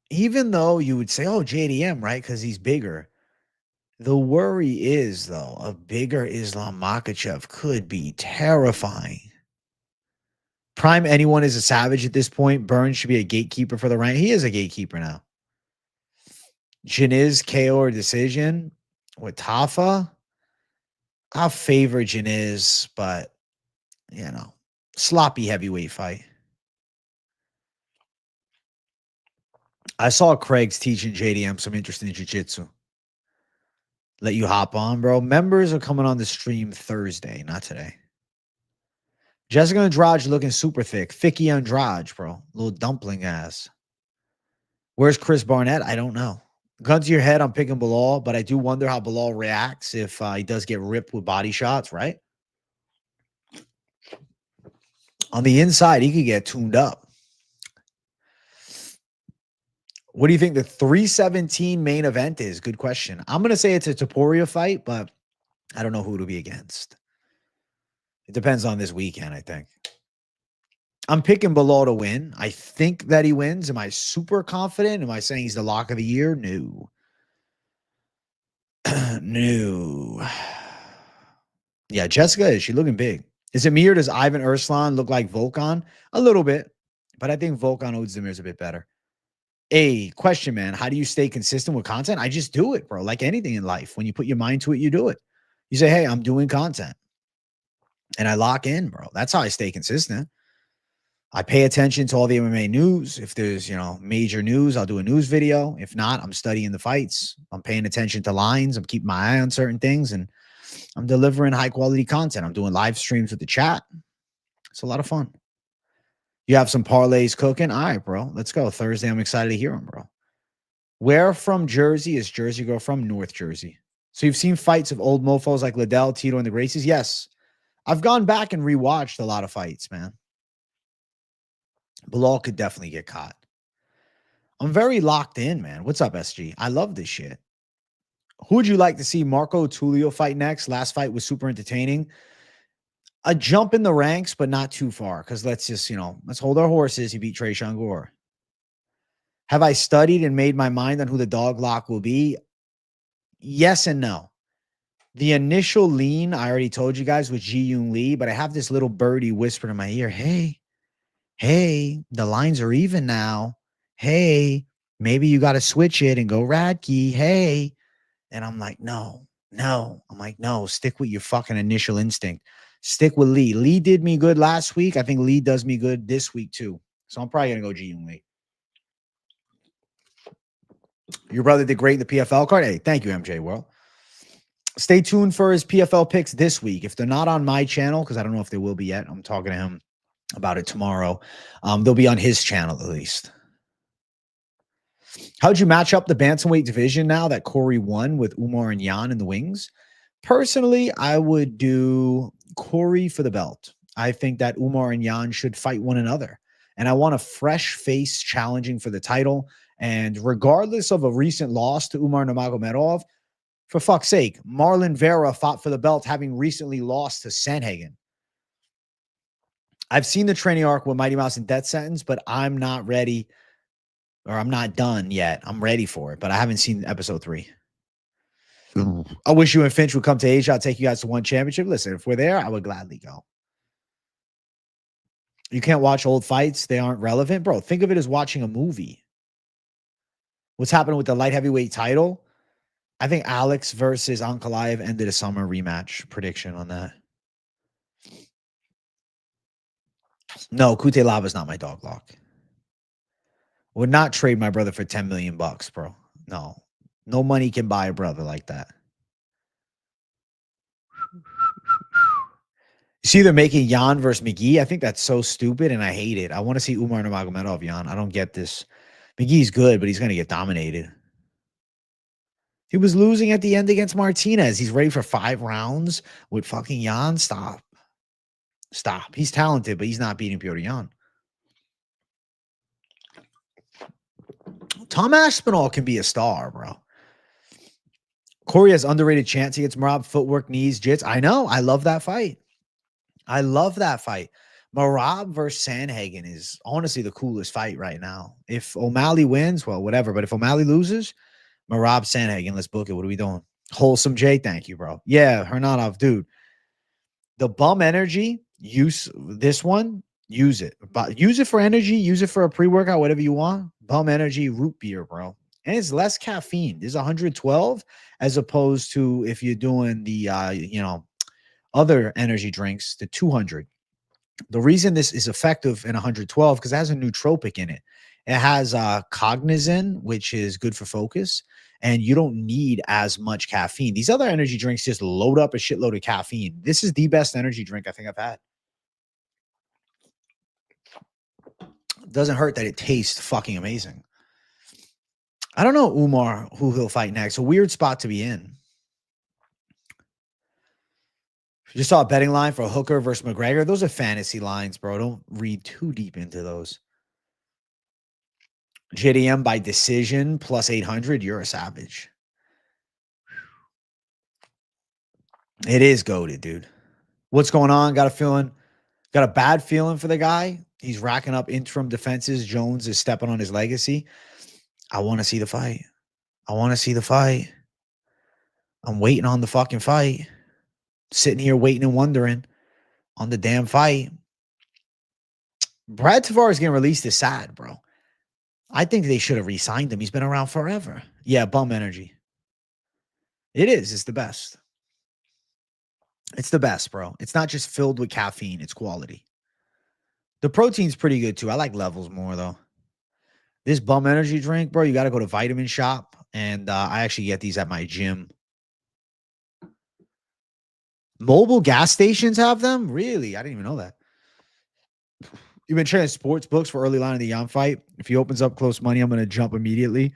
Even though you would say, oh, JDM, right? Because he's bigger. The worry is, though, a bigger Islam Makhachev could be terrifying. Prime anyone is a savage at this point. Burns should be a gatekeeper for the rank. He is a gatekeeper now. Janiz KO or decision with Tafa. I'll favor Janiz, but, you know, sloppy heavyweight fight. I saw Craig's teaching JDM some interesting jiu-jitsu. Let you hop on, bro. Members are coming on the stream Thursday, not today. Jessica Andrade looking super thick. Thicky Andrade, bro. Little dumpling ass. Where's Chris Barnett? I don't know. Gun to your head, I'm picking Belal, but I do wonder how Belal reacts if he does get ripped with body shots, right? On the inside, he could get tuned up. What do you think the 317 main event is? Good question. I'm going to say it's a Topuria fight, but I don't know who it'll be against. It depends on this weekend, I think. I'm picking Belal to win. I think that he wins. Am I super confident? Am I saying he's the lock of the year? No. No. Yeah, Jessica, is she looking big? Is it me or does Ivan Erslan look like Volkan? A little bit. But I think Volkan Ozdemir is a bit better. A question, man. How do you stay consistent with content? I just do it, bro. Like anything in life. When you put your mind to it, you do it. You say, hey, I'm doing content. And I lock in, bro. That's how I stay consistent. I pay attention to all the MMA news. If there's, major news, I'll do a news video. If not, I'm studying the fights. I'm paying attention to lines. I'm keeping my eye on certain things. And I'm delivering high quality content. I'm doing live streams with the chat. It's a lot of fun. You have some parlays cooking? All right, bro. Let's go. Thursday, I'm excited to hear them, bro. Where from Jersey is Jersey Girl from? North Jersey. So you've seen fights of old mofos like Liddell, Tito, and the Gracies? Yes. I've gone back and rewatched a lot of fights, man. Belal could definitely get caught. I'm very locked in, man. What's up, SG? I love this shit. Who would you like to see Marco Tulio fight next? Last fight was super entertaining. A jump in the ranks, but not too far. Because let's just, let's hold our horses. He beat Trey Shangor. Have I studied and made my mind on who the dog lock will be? Yes and no. The initial lean, I already told you guys, was Ji-Yoon Lee, but I have this little birdie whisper in my ear, hey, the lines are even now. Hey, maybe you got to switch it and go Radtke. Hey. And I'm like, no. I'm like, no, stick with your fucking initial instinct. Stick with Lee. Lee did me good last week. I think Lee does me good this week too. So I'm probably going to go Ji-Yoon Lee. Your brother did great in the PFL card. Hey, thank you, MJ World. Stay tuned for his PFL picks this week. If they're not on my channel, because I don't know if they will be yet, I'm talking to him about it tomorrow. They'll be on his channel at least. How'd you match up the bantamweight division now that Corey won with Umar and Jan in the wings? Personally, I would do Corey for the belt. I think that Umar and Jan should fight one another. And I want a fresh face challenging for the title. And regardless of a recent loss to Umar Nurmagomedov, for fuck's sake, Marlon Vera fought for the belt having recently lost to Sandhagen. I've seen the training arc with Mighty Mouse and Death Sentence, but I'm not ready, or I'm not done yet. I'm ready for it, but I haven't seen episode 3. I wish you and Finch would come to Asia. I'll take you guys to one championship. Listen, if we're there, I would gladly go. You can't watch old fights. They aren't relevant. Bro, think of it as watching a movie. What's happening with the light heavyweight title? I think Alex versus Ankalaev ended a summer rematch prediction on that. No, Cutelaba is not my dog lock. Would not trade my brother for $10 million, bro. No. No money can buy a brother like that. You see, they're making Jan versus McGee. I think that's so stupid, and I hate it. I want to see Umar Nurmagomedov Jan. I don't get this. McGee's good, but he's going to get dominated. He was losing at the end against Martinez. He's ready for 5 rounds with fucking Jan. Stop. He's talented, but he's not beating Piotr Jan. Tom Aspinall can be a star, bro. Corey has underrated chance against Merab. Footwork, knees, jits. I know. I love that fight. Merab versus Sandhagen is honestly the coolest fight right now. If O'Malley wins, well, whatever. But if O'Malley loses, Merab Sandhagen, let's book it. What are we doing? Wholesome J, thank you, bro. Yeah, Hernanov, dude. The bum energy, use this one, use it. But use it for energy, use it for a pre-workout, whatever you want. Bum energy, root beer, bro. And it's less caffeine. There's 112 as opposed to if you're doing the other energy drinks, the 200. The reason this is effective in 112 because it has a nootropic in it. It has cognizin, which is good for focus, and you don't need as much caffeine. These other energy drinks just load up a shitload of caffeine. This is the best energy drink I think I've had. It doesn't hurt that it tastes fucking amazing. I don't know Umar who he'll fight next. A weird spot to be in. Just saw a betting line for Hooker versus McGregor. Those are fantasy lines, bro. Don't read too deep into those. JDM by decision plus 800. You're a savage. It is goated, dude. What's going on? Got a bad feeling for the guy. He's racking up interim defenses. Jones is stepping on his legacy. I want to see the fight. I'm waiting on the fucking fight. Sitting here waiting and wondering on the damn fight. Brad Tavares getting released is sad, bro. I think they should have re-signed him. He's been around forever. Yeah, bum energy. It is. It's the best. It's the best, bro. It's not just filled with caffeine. It's quality. The protein's pretty good, too. I like Levels more, though. This bum energy drink, bro, you got to go to Vitamin Shop. And I actually get these at my gym. Mobile gas stations have them? Really? I didn't even know that. You've been trading sports books for early line of the Jan fight. If he opens up close money, I'm going to jump immediately.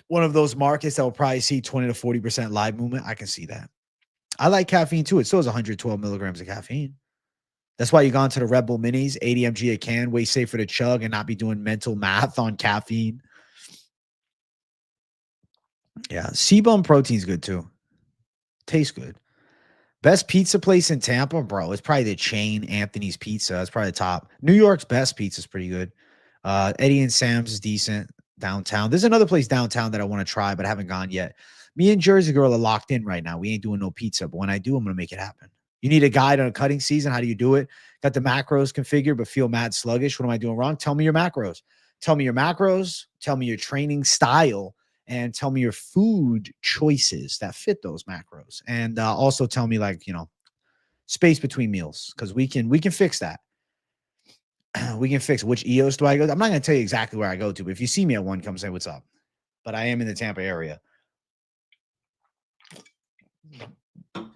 One of those markets that will probably see 20 to 40% live movement. I can see that. I like caffeine too. It still has 112 milligrams of caffeine. That's why you gone to the Red Bull Minis, 80 mg a can, way safer to chug and not be doing mental math on caffeine. Yeah, C-Bum protein's good too. Tastes good. Best pizza place in Tampa, bro. It's probably the chain Anthony's Pizza. It's probably the top. New York's best pizza is pretty good. Eddie and Sam's is decent downtown. There's another place downtown that I want to try, but I haven't gone yet. Me and Jersey Girl are locked in right now. We ain't doing no pizza, but when I do, I'm going to make it happen. You need a guide on a cutting season. How do you do it? Got the macros configured, but feel mad sluggish. What am I doing wrong? Tell me your macros. Tell me your macros. Tell me your training style. And tell me your food choices that fit those macros. And also tell me, like, you know, space between meals, because we can fix that. We can fix which EOS do I go to. I'm not going to tell you exactly where I go to, but if you see me at one, come say what's up. But I am in the Tampa area. But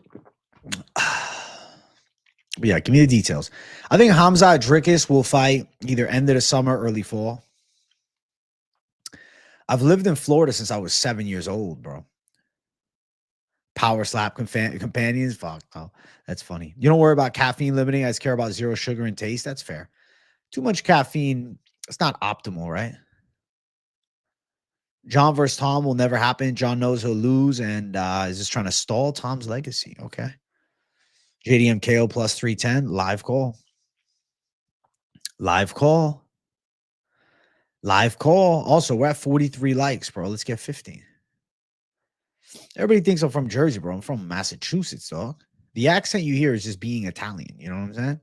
yeah, give me the details. I think Khamzat Ddp will fight either end of the summer, early fall. I've lived in Florida since I was 7 years old, bro. Power slap companions. Fuck. Oh, that's funny. You don't worry about caffeine limiting. I just care about zero sugar and taste. That's fair. Too much caffeine, it's not optimal, right? John versus Tom will never happen. John knows he'll lose and is just trying to stall Tom's legacy. Okay. JDM KO plus 310. Live call. Live call. Live call. Also, we're at 43 likes, bro. Let's get 15. Everybody thinks I'm from Jersey, bro. I'm from Massachusetts, dog. The accent you hear is just being Italian. You know what I'm saying?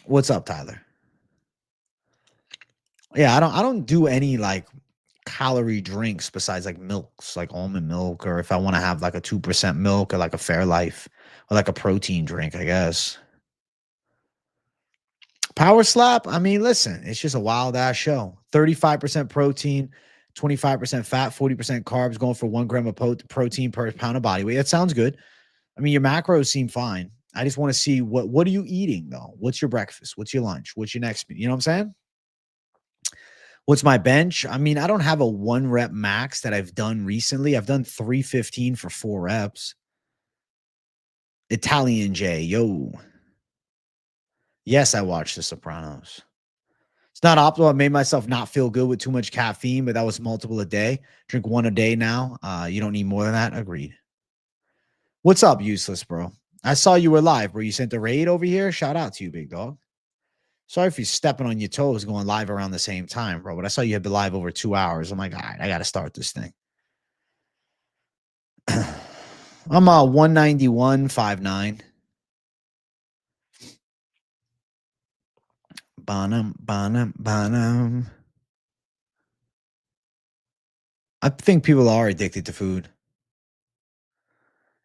What's up, Tyler? Yeah, I don't do any like calorie drinks besides like milks, like almond milk, or if I want to have like a 2% milk or like a Fairlife or like a protein drink, I guess. Power slap. I mean, listen, it's just a wild ass show. 35% protein, 25% fat, 40% carbs, going for 1 gram of protein per pound of body weight. That sounds good. I mean, your macros seem fine. I just want to see what are you eating though? What's your breakfast? What's your lunch? What's your next meal? You know what I'm saying? What's my bench? I mean, I don't have a 1 rep max that I've done recently. I've done 315 for 4 reps. Italian J, yo. Yes, I watched The Sopranos. It's not optimal. I made myself not feel good with too much caffeine, but that was multiple a day. Drink 1 a day now. You don't need more than that. Agreed. What's up, useless, bro? I saw you were live, bro. You sent the raid over here. Shout out to you, big dog. Sorry if you're stepping on your toes going live around the same time, bro. But I saw you had been live over 2 hours. I'm like, all right, I got to start this thing. I'm 191.59. Bonham. I think people are addicted to food.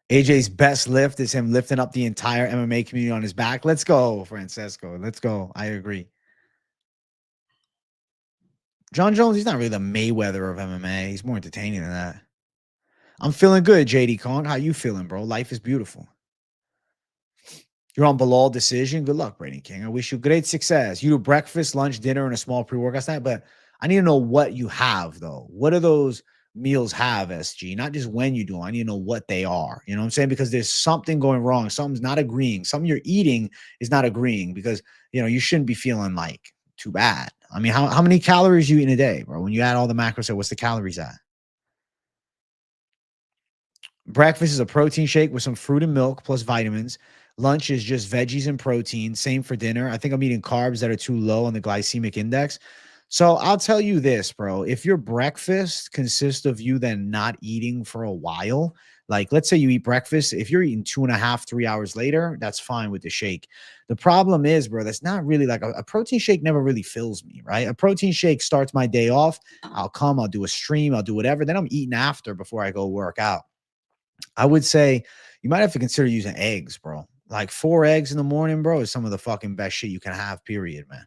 AJ's best lift is him lifting up the entire MMA community on his back. Let's go, Francesco. Let's go. I agree. John Jones, he's not really the Mayweather of MMA. He's more entertaining than that. I'm feeling good, JD Kong. How you feeling, bro? Life is beautiful. You're on Belal decision. Good luck, Brady King. I wish you great success. You do breakfast, lunch, dinner, and a small pre-workout snack, but I need to know what you have, though. What do those meals have, SG? Not just when you do them. I need to know what they are. You know what I'm saying? Because there's something going wrong. Something's not agreeing. Something you're eating is not agreeing because, you know, you shouldn't be feeling like too bad. I mean, how many calories you eat in a day, bro? When you add all the macros, what's the calories at? Breakfast is a protein shake with some fruit and milk plus vitamins. Lunch is just veggies and protein. Same for dinner. I think I'm eating carbs that are too low on the glycemic index. So I'll tell you this, bro. If your breakfast consists of you then not eating for a while, like let's say you eat breakfast, if you're eating 2.5, 3 hours later, that's fine with the shake. The problem is, bro, that's not really like a protein shake never really fills me, right? A protein shake starts my day off. I'll do a stream, I'll do whatever. Then I'm eating after before I go work out. I would say you might have to consider using eggs, bro. Like 4 eggs in the morning, bro, is some of the fucking best shit you can have, period, man.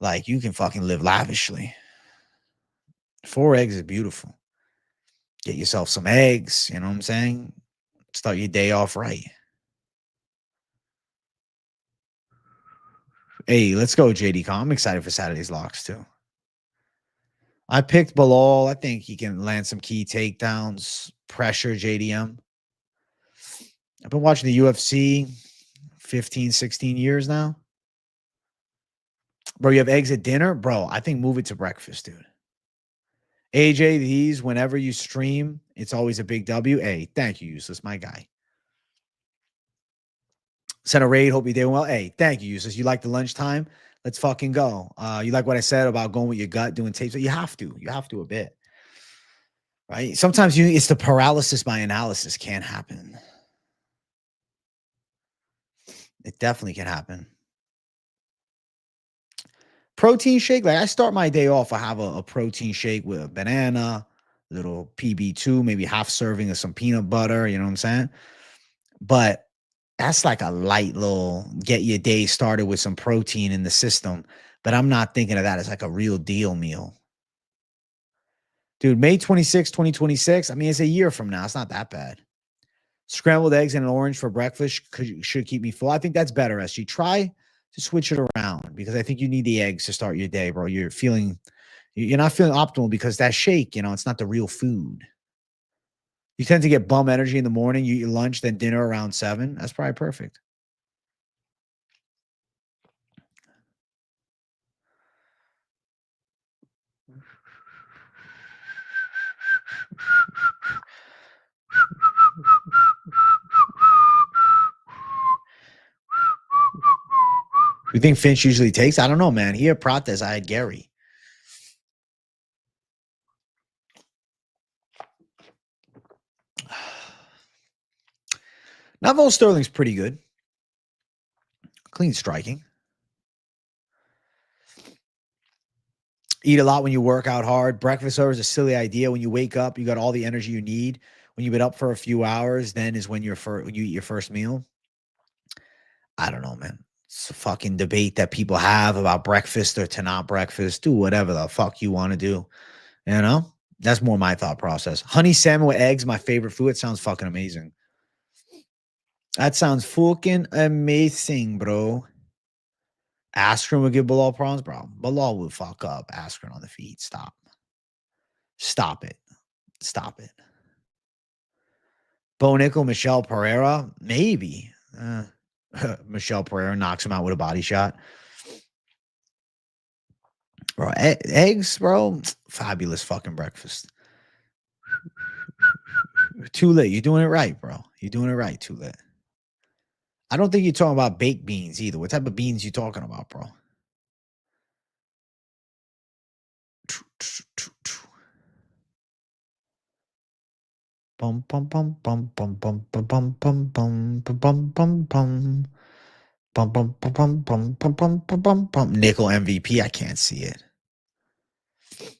Like you can fucking live lavishly. 4 eggs is beautiful. Get yourself some eggs, you know what I'm saying? Start your day off right. Hey, let's go, JD Con. I'm excited for Saturday's locks, too. I picked Belal. I think he can land some key takedowns, pressure JDM. I've been watching the UFC 15, 16 years now. Bro, you have eggs at dinner? Bro, I think move it to breakfast, dude. AJ, these, whenever you stream, it's always a big W. Hey, thank you, useless, my guy. Send a raid. Hope you're doing well. Hey, thank you, users. You like the lunchtime? Let's fucking go. You like what I said about going with your gut, doing tapes? You have to. You have to a bit. Right? Sometimes it's the paralysis by analysis can't happen. It definitely can happen. Protein shake. Like I start my day off. I have a protein shake with a banana, little PB2, maybe half serving of some peanut butter. You know what I'm saying? But that's like a light little get your day started with some protein in the system. But I'm not thinking of that as like a real deal meal. Dude, May 26, 2026. I mean, it's a year from now. It's not that bad. Scrambled eggs and an orange for breakfast should keep me full. I think that's better, SG. Try to switch it around because I think you need the eggs to start your day, bro. You're not feeling optimal because that shake, it's not the real food. You tend to get bum energy in the morning. You eat lunch, then dinner around 7. That's probably perfect. You think Finch usually takes? I don't know, man. Here, Prates, I had Gary. Navol Sterling's pretty good. Clean striking. Eat a lot when you work out hard. Breakfast is a silly idea. When you wake up, you got all the energy you need. When you've been up for a few hours, then is when you eat your first meal. I don't know, man. It's a fucking debate that people have about breakfast or to not breakfast. Do whatever the fuck you want to do. That's more my thought process. Honey salmon with eggs, my favorite food. It sounds fucking amazing. That sounds fucking amazing, bro. Askren would give Belal prawns, bro. Belal would fuck up Askren on the feet. Stop. Stop it. Stop it. Bo Nickel, Michelle Pereira, maybe. Michelle Pereira knocks him out with a body shot. Bro, eggs, bro. Fabulous fucking breakfast. Too late. You're doing it right, bro. You're doing it right. Too late. I don't think you're talking about baked beans either. What type of beans you talking about, bro? Bum bum bum bum bum bum bum bum bum bum bum bum bum. Bum bum bum bum bum bum bum bum bum bum. Nickel MVP. I can't see it.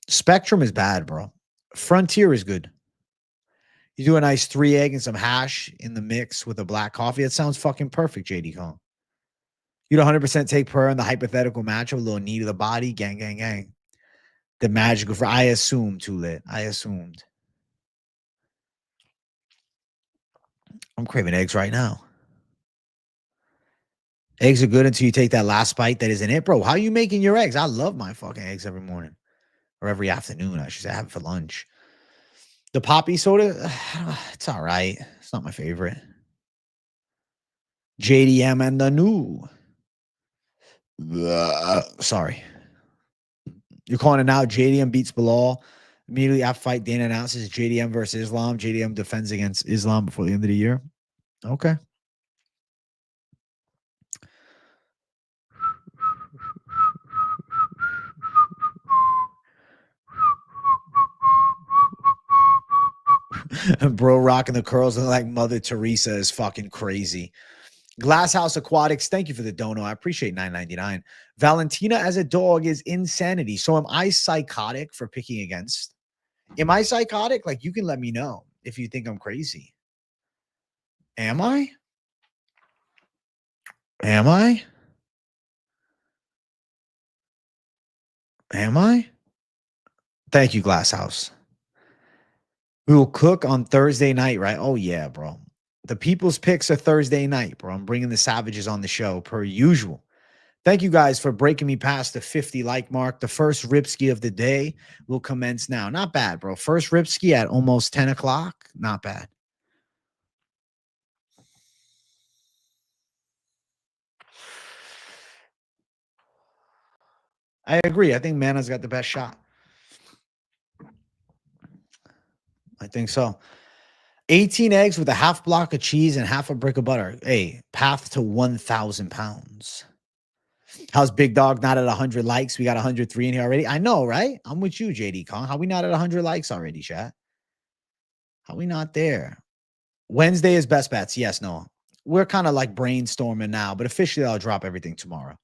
Spectrum is bad, bro. Frontier is good. You do a nice 3 egg and some hash in the mix with a black coffee. That sounds fucking perfect, JD Kong. You'd 100% take Pereira in the hypothetical matchup, a little knee to the body, gang, gang, gang. The magical for I assumed too lit. I assumed. I'm craving eggs right now. Eggs are good until you take that last bite that isn't it, bro. How are you making your eggs? I love my fucking eggs every morning. Or every afternoon, I should say. I have it for lunch. The poppy soda, it's all right. It's not my favorite. JDM and the new. Sorry. You're calling it now. JDM beats Belal. Immediately after fight, Dana announces JDM versus Islam. JDM defends against Islam before the end of the year. Okay. Bro rocking the curls like Mother Teresa is fucking crazy. Glasshouse Aquatics, thank you for the dono. I appreciate $9.99. Valentina as a dog is insanity. So am I psychotic for picking against? Am I psychotic? Like, you can let me know if you think I'm crazy. Am I? Am I? Am I? Thank you, Glasshouse. We will cook on Thursday night, right? Oh, yeah, bro. The people's picks are Thursday night, bro. I'm bringing the savages on the show per usual. Thank you guys for breaking me past the 50 like mark. The first Ripski of the day will commence now. Not bad, bro. First Ripski at almost 10 o'clock. Not bad. I agree. I think Mana's got the best shot. I think so. 18 eggs with a half block of cheese and half a brick of butter. Hey, path to 1,000 pounds. How's Big Dog not at 100 likes? We got 103 in here already. I know, right? I'm with you, JD Kong. How we not at 100 likes already, chat? How we not there? Wednesday is best bets. Yes, no. We're kind of like brainstorming now, but officially I'll drop everything tomorrow.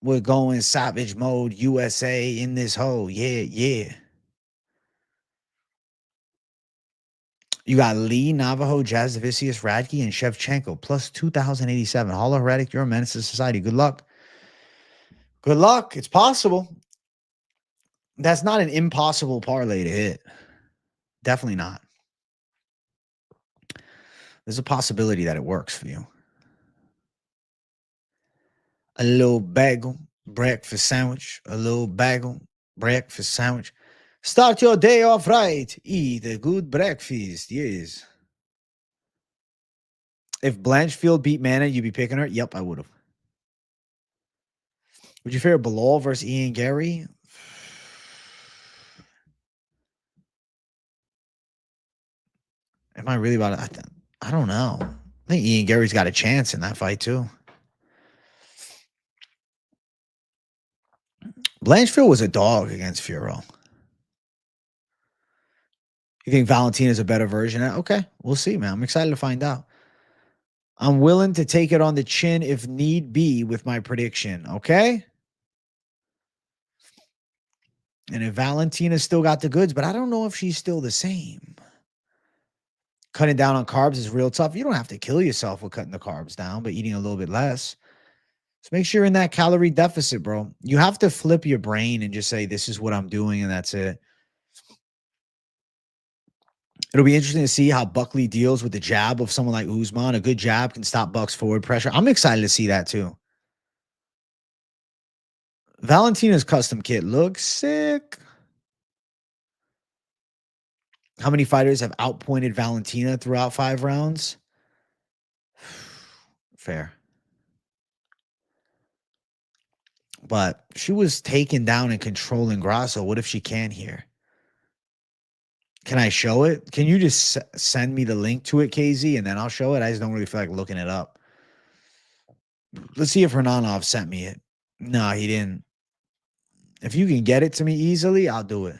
We're going savage mode, USA in this hole. Yeah, yeah. You got Lee, Navajo, Jasudavicius, Radtke, and Shevchenko, plus 2,087. Hollow Heretic, you're a menace to society. Good luck. Good luck. It's possible. That's not an impossible parlay to hit. Definitely not. There's a possibility that it works for you. A little bagel, breakfast sandwich. A little bagel, breakfast sandwich. Start your day off right. Eat a good breakfast. Yes. If Blanchfield beat Mana, you'd be picking her? Yep, I would have. Would you favor Belal versus Ian Gary? Am I really about it? I don't know. I think Ian Gary's got a chance in that fight, too. Blanchfield was a dog against Fiorot. You think Valentina's a better version? Okay, we'll see, man. I'm excited to find out. I'm willing to take it on the chin if need be with my prediction, okay? And if Valentina's still got the goods, but I don't know if she's still the same. Cutting down on carbs is real tough. You don't have to kill yourself with cutting the carbs down, but eating a little bit less. So make sure you're in that calorie deficit, bro. You have to flip your brain and just say, this is what I'm doing, and that's it. It'll be interesting to see how Buckley deals with the jab of someone like Usman. A good jab can stop Buck's forward pressure. I'm excited to see that too. Valentina's custom kit looks sick. How many fighters have outpointed Valentina throughout 5 rounds? Fair. But she was taken down and controlling Grasso. What if she can here? Can I show it? Can you just send me the link to it, KZ, and then I'll show it? I just don't really feel like looking it up. Let's see if Hernanov sent me it. No, he didn't. If you can get it to me easily, I'll do it.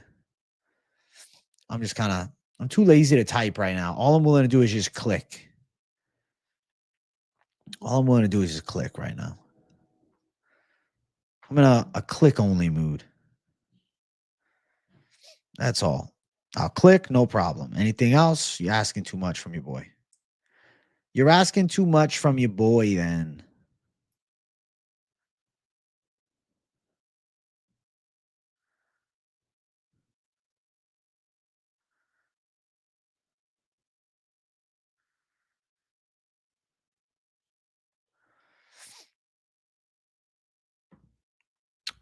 I'm too lazy to type right now. All I'm willing to do is just click. All I'm willing to do is just click right now. I'm in a click-only mood. That's all. I'll click, no problem. Anything else? You're asking too much from your boy. You're asking too much from your boy then.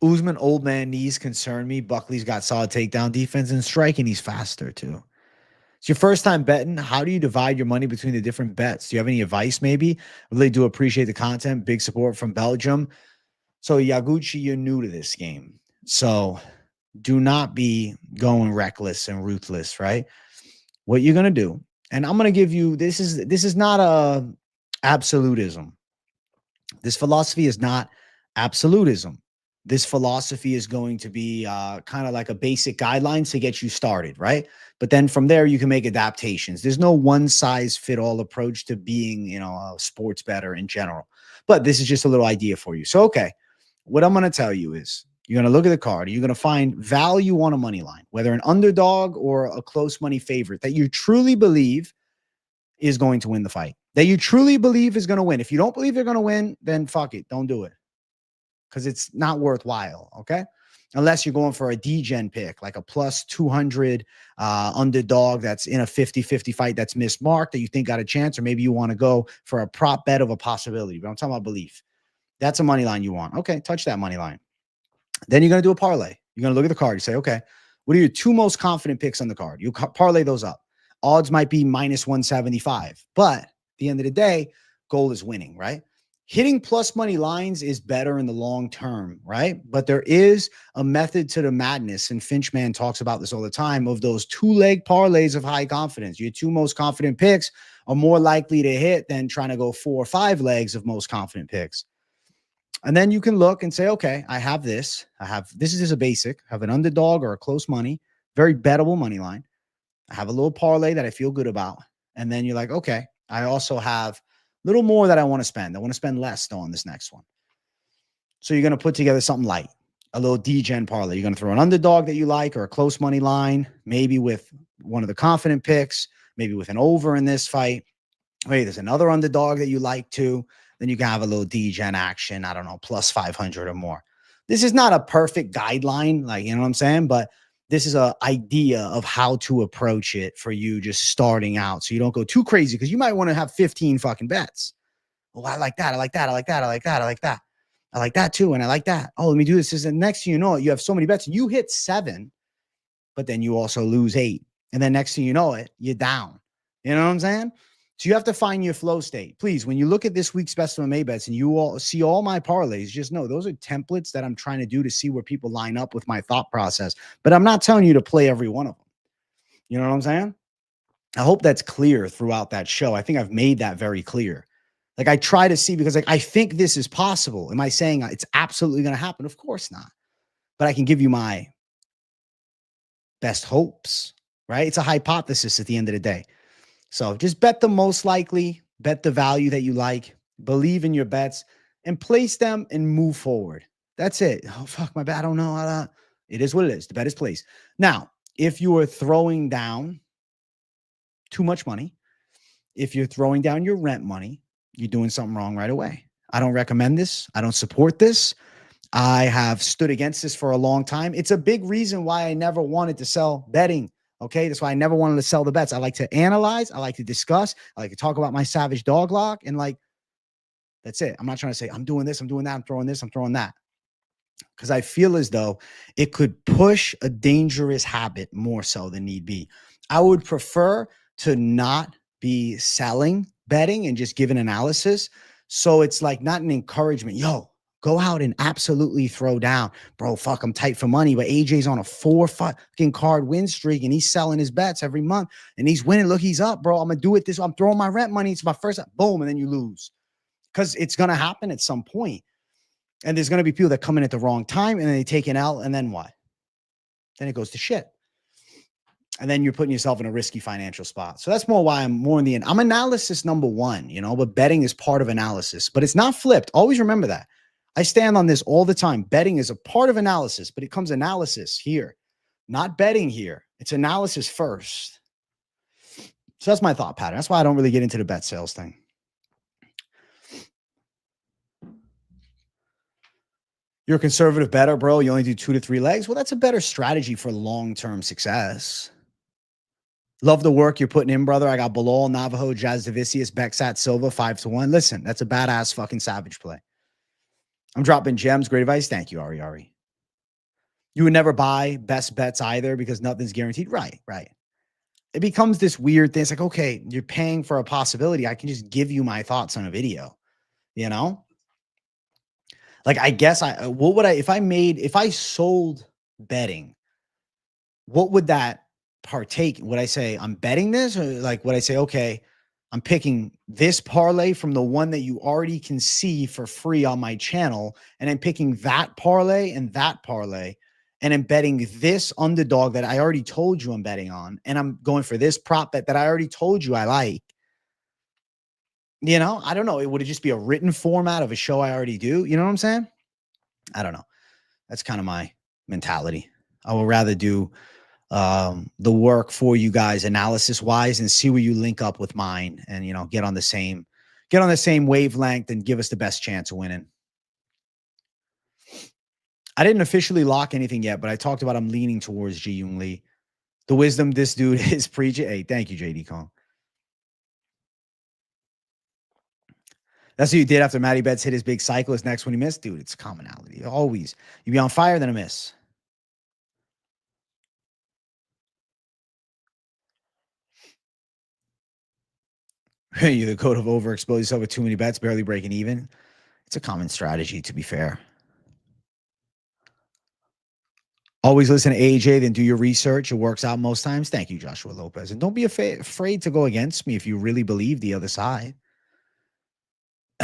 Usman, old man knees concern me. Buckley's got solid takedown defense and striking. He's faster too. It's your first time betting. How do you divide your money between the different bets? Do you have any advice maybe? Really do appreciate the content. Big support from Belgium. So Yaguchi, you're new to this game. So do not be going reckless and ruthless, right? What you're going to do, and I'm going to give you, this is not a absolutism. This philosophy is not absolutism. This philosophy is going to be kind of like a basic guidelines to get you started, right? But then from there, you can make adaptations. There's no one size fit all approach to being, a sports bettor in general. But this is just a little idea for you. So, okay, what I'm going to tell you is you're going to look at the card. You're going to find value on a money line, whether an underdog or a close money favorite that you truly believe is going to win the fight, that you truly believe is going to win. If you don't believe they're going to win, then fuck it. Don't do it. Because it's not worthwhile, okay? Unless you're going for a D-gen pick, like a plus 200 underdog that's in a 50-50 fight that's mismarked that you think got a chance, or maybe you want to go for a prop bet of a possibility. But I'm talking about belief. That's a money line you want. Okay, touch that money line. Then you're going to do a parlay. You're going to look at the card. You say, okay, what are your 2 most confident picks on the card? You parlay those up. Odds might be minus 175. But at the end of the day, goal is winning, right? Hitting plus money lines is better in the long term, right? But there is a method to the madness. And Finchman talks about this all the time of those 2-leg parlays of high confidence. Your 2 most confident picks are more likely to hit than trying to go 4 or 5 legs of most confident picks. And then you can look and say, okay, I have this. This is just a basic. I have an underdog or a close money, very bettable money line. I have a little parlay that I feel good about. And then you're like, okay, I also have a little more that I want to spend. I want to spend less though on this next one. So you're going to put together something light, a little D-gen parlay. You're going to throw an underdog that you like or a close money line, maybe with one of the confident picks, maybe with an over in this fight. Wait, there's another underdog that you like too. Then you can have a little D-gen action. I don't know, plus 500 or more. This is not a perfect guideline, like, you know what I'm saying? But this is an idea of how to approach it for you just starting out. So you don't go too crazy because you might want to have 15 fucking bets. Oh, I like that. I like that. I like that. I like that. I like that. I like that too. And I like that. Oh, let me do this. And next thing you know, you have so many bets and you hit 7, but then you also lose 8. And then next thing you know it, you're down. You know what I'm saying? So you have to find your flow state. Please, when you look at this week's best MMA bets and you all see all my parlays, just know those are templates that I'm trying to do to see where people line up with my thought process. But I'm not telling you to play every one of them. You know what I'm saying? I hope that's clear throughout that show. I think I've made that very clear. Like I try to see because like I think this is possible. Am I saying it's absolutely going to happen? Of course not. But I can give you my best hopes, right? It's a hypothesis at the end of the day. So just bet the most likely, bet the value that you like, believe in your bets, and place them and move forward. That's it. Oh, fuck, my bet. I don't know. It is what it is. The bet is placed. Now, if you are throwing down too much money, if you're throwing down your rent money, you're doing something wrong right away. I don't recommend this. I don't support this. I have stood against this for a long time. It's a big reason why I never wanted to sell betting. Okay. That's why I never wanted to sell the bets. I like to analyze. I like to discuss. I like to talk about my savage dog lock. And like, that's it. I'm not trying to say I'm doing this, I'm doing that, I'm throwing this, I'm throwing that. Because I feel as though it could push a dangerous habit more so than need be. I would prefer to not be selling betting and just give an analysis. So it's like not an encouragement. Yo, go out and absolutely throw down. Bro, fuck, I'm tight for money. But AJ's on a 4 fucking card win streak and he's selling his bets every month and he's winning. Look, he's up, bro. I'm going to do it this. I'm throwing my rent money. It's my first, boom. And then you lose because it's going to happen at some point. And there's going to be people that come in at the wrong time and then they take an L and then what? Then it goes to shit. And then you're putting yourself in a risky financial spot. So that's more why I'm more in the end. I'm analysis number 1, you know, but betting is part of analysis, but it's not flipped. Always remember that. I stand on this all the time. Betting is a part of analysis, but it comes analysis here, not betting here. It's analysis first. So that's my thought pattern. That's why I don't really get into the bet sales thing. You're a conservative bettor, bro. You only do 2 to 3 legs. Well, that's a better strategy for long-term success. Love the work you're putting in, brother. I got Belal, Navajo, Jasudavicius, Bexat, Silva, 5-1. Listen, that's a badass fucking savage play. I'm dropping gems. Great advice. Thank you, Ari. You would never buy best bets either because nothing's guaranteed. Right. It becomes this weird thing. It's like, okay, you're paying for a possibility. I can just give you my thoughts on a video, you know? Like, I guess if I sold betting, what would that partake? Would I say I'm betting this, or like would I say, okay, I'm picking this parlay from the one that you already can see for free on my channel, and I'm picking that parlay and I'm betting this underdog that I already told you I'm betting on, and I'm going for this prop bet that I already told you I like. You know, I don't know. Would it just be a written format of a show I already do? You know what I'm saying? I don't know. That's kind of my mentality. I would rather do the work for you guys analysis wise and see where you link up with mine and, you know, get on the same wavelength and give us the best chance of winning. I didn't officially lock anything yet, but I talked about I'm leaning towards Ji Young Lee. The wisdom this dude is preaching. Hey, thank you, JD Kong. That's what you did after Matty Betts hit his big cycle. His next when he missed. Dude, it's commonality. Always. You be on fire, then a miss. You the code of overexpose yourself with too many bets, barely breaking even. It's a common strategy, to be fair. Always listen to AJ, then do your research. It works out most times. Thank you, Joshua Lopez. And don't be afraid to go against me if you really believe the other side.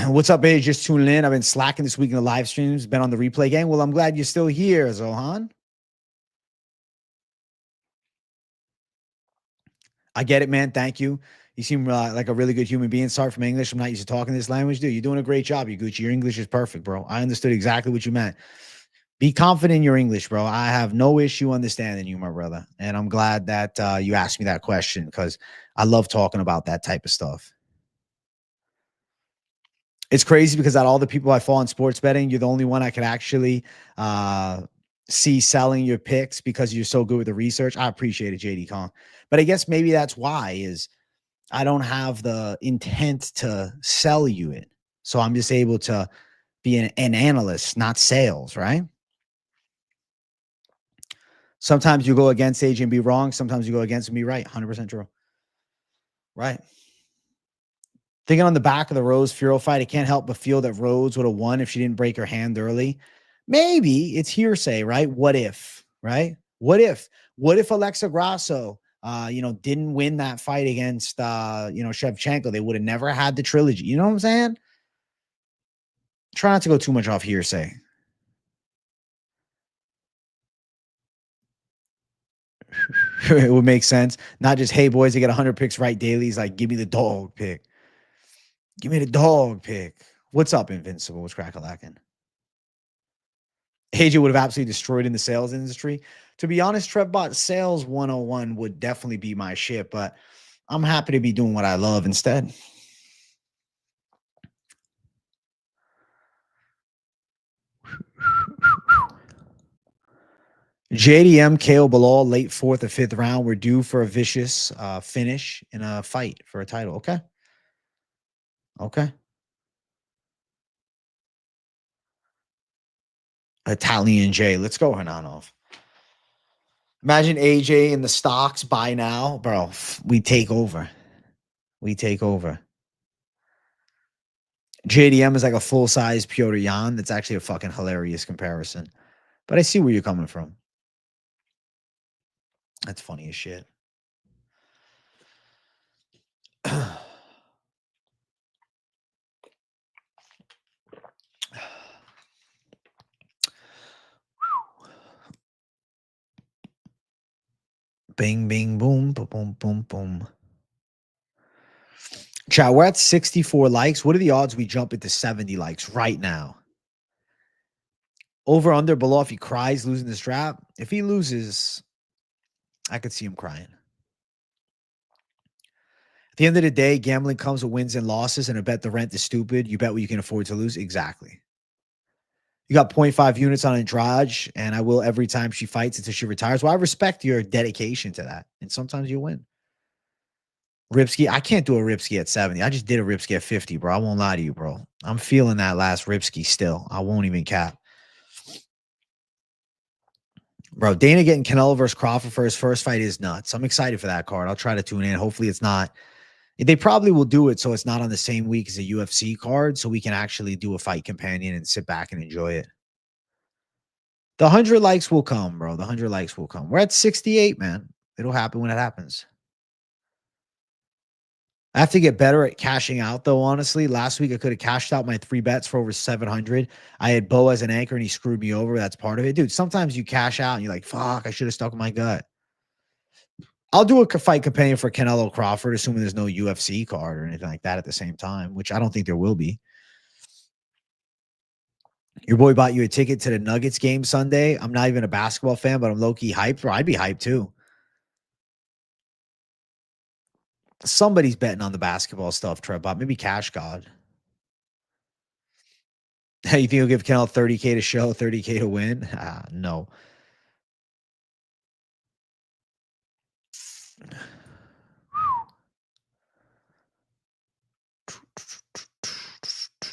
What's up, AJ? Just tuning in. I've been slacking this week in the live streams. Been on the replay gang. Well, I'm glad you're still here, Zohan. I get it, man. Thank you. You seem like a really good human being. Sorry for my English. I'm not used to talking this language, dude. You're doing a great job, you Gucci. Your English is perfect, bro. I understood exactly what you meant. Be confident in your English, bro. I have no issue understanding you, my brother. And I'm glad that you asked me that question because I love talking about that type of stuff. It's crazy because out of all the people I follow in sports betting, you're the only one I could actually see selling your picks because you're so good with the research. I appreciate it, JD Kong. But I guess maybe that's why is I don't have the intent to sell you it. So I'm just able to be an analyst, not sales, right? Sometimes you go against AJ and be wrong. Sometimes you go against and be right. 100% true. Right. Thinking on the back of the Rose Fiorot fight, I can't help but feel that Rose would have won if she didn't break her hand early. Maybe it's hearsay, right? What if, right? What if Alexa Grasso, didn't win that fight against, Shevchenko? They would have never had the trilogy. You know what I'm saying? Try not to go too much off hearsay. It would make sense. Not just, hey, boys, they get 100 picks right daily. He's like, give me the dog pick. Give me the dog pick. What's up, Invincible? What's crack-a-lackin'? AJ would have absolutely destroyed in the sales industry. To be honest, Trevbot, sales 101 would definitely be my shit, but I'm happy to be doing what I love instead. JDM, KO Belal, late fourth or fifth round. We're due for a vicious finish in a fight for a title. Okay. Okay. Italian J. Let's go, Hernanov. Imagine AJ in the stocks by now. Bro, we take over. We take over. JDM is like a full-size Piotr Jan. That's actually a fucking hilarious comparison. But I see where you're coming from. That's funny as shit. Bing, bing, boom, boom, boom, boom, boom. Chat, we're at 64 likes. What are the odds we jump into 70 likes right now? Over, under, below if he cries losing the strap. If he loses, I could see him crying. At the end of the day, gambling comes with wins and losses, and I bet the rent is stupid. You bet what you can afford to lose. Exactly. You got 0.5 units on Andrade, and I will every time she fights until she retires. Well, I respect your dedication to that, and sometimes you win. Ripsky, I can't do a Ripsky at 70. I just did a Ripsky at 50, bro. I won't lie to you, bro. I'm feeling that last Ripsky still. I won't even cap. Bro, Dana getting Canelo versus Crawford for his first fight is nuts. I'm excited for that card. I'll try to tune in. Hopefully it's not. They probably will do it so it's not on the same week as a UFC card so we can actually do a fight companion and sit back and enjoy it. The 100 likes will come, bro. The 100 likes will come. We're at 68, man. It'll happen when it happens. I have to get better at cashing out, though, honestly. Last week, I could have cashed out my 3 bets for over 700. I had Bo as an anchor, and he screwed me over. That's part of it. Dude, sometimes you cash out, and you're like, fuck, I should have stuck with my gut. I'll do a fight companion for Canelo Crawford, assuming there's no UFC card or anything like that at the same time, which I don't think there will be. Your boy bought you a ticket to the Nuggets game Sunday. I'm not even a basketball fan, but I'm low-key hyped. Bro, I'd be hyped, too. Somebody's betting on the basketball stuff, Trebot. Maybe Cash God. You think he'll give Canelo 30K to show, 30K to win? No.